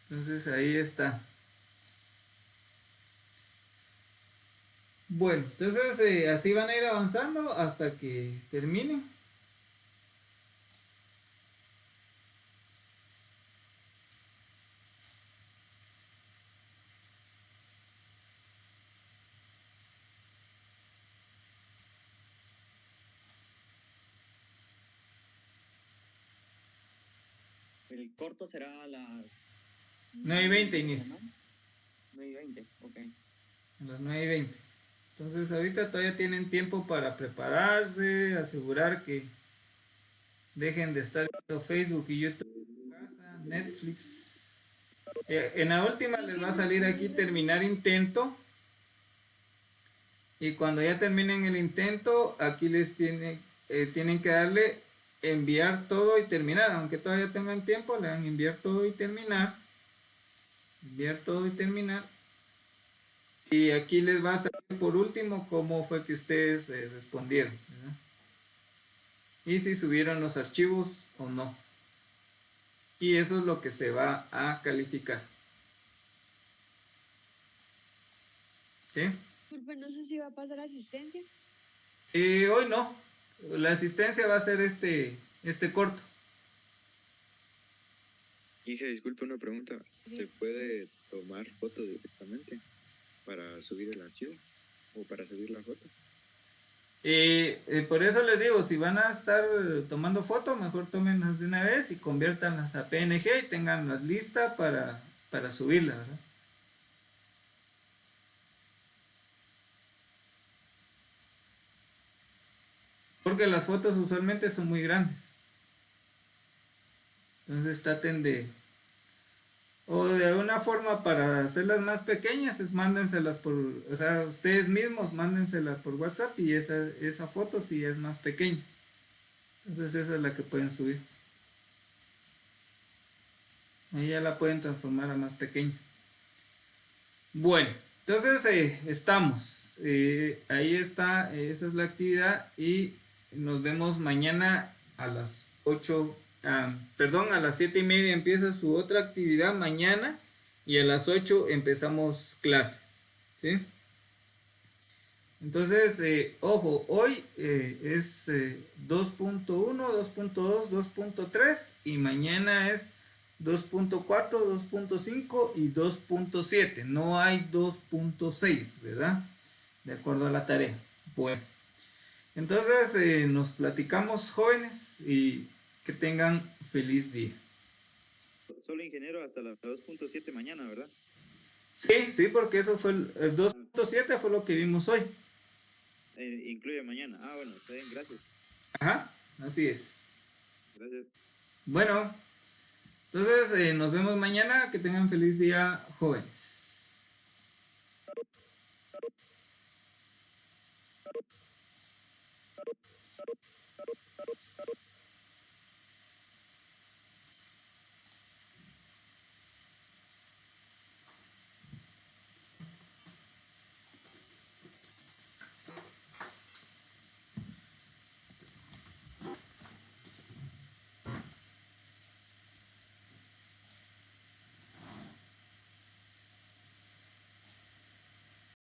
Entonces ahí está. Bueno, entonces así van a ir avanzando hasta que terminen. El corto será a las 9:20 inicia. 9:20, ok. A las 9:20. Entonces ahorita todavía tienen tiempo para prepararse, asegurar que dejen de estar viendo Facebook y YouTube en su casa, Netflix. En la última les va a salir aquí terminar intento. Y cuando ya terminen el intento, aquí tienen que darle enviar todo y terminar. Aunque todavía tengan tiempo, le dan enviar todo y terminar. Enviar todo y terminar. Y aquí les va a salir por último cómo fue que ustedes respondieron, ¿verdad? Y si subieron los archivos o no. Y eso es lo que se va a calificar. ¿Sí? Disculpe, no sé si va a pasar asistencia. Hoy no. La asistencia va a ser este corto. Inge, disculpe una pregunta. ¿Se puede tomar foto directamente para subir el archivo o para subir la foto? Por eso les digo, si van a estar tomando fotos, mejor tómenlas de una vez y conviértanlas a PNG y tenganlas listas para subirlas, ¿verdad? Porque las fotos usualmente son muy grandes. Entonces traten o de alguna forma para hacerlas más pequeñas es mándenselas o sea, ustedes mismos mándenselas por WhatsApp y esa foto sí es más pequeña. Entonces esa es la que pueden subir. Ahí ya la pueden transformar a más pequeña. Bueno, entonces estamos. Ahí está, esa es la actividad y nos vemos mañana a las 8. Perdón, a las 7:30 empieza su otra actividad mañana y a las 8 empezamos clase. ¿Sí? Entonces, ojo, hoy es 2.1, 2.2, 2.3 y mañana es 2.4, 2.5 y 2.7. No hay 2.6, ¿verdad? De acuerdo a la tarea. Bueno, entonces nos platicamos, jóvenes, y que tengan feliz día. Solo ingeniero hasta las 2.7 mañana, ¿verdad? Sí, sí, porque eso fue el 2.7 fue lo que vimos hoy. Incluye mañana. Ah, bueno, está bien, gracias. Ajá, así es. Gracias. Bueno, entonces nos vemos mañana. Que tengan feliz día, jóvenes.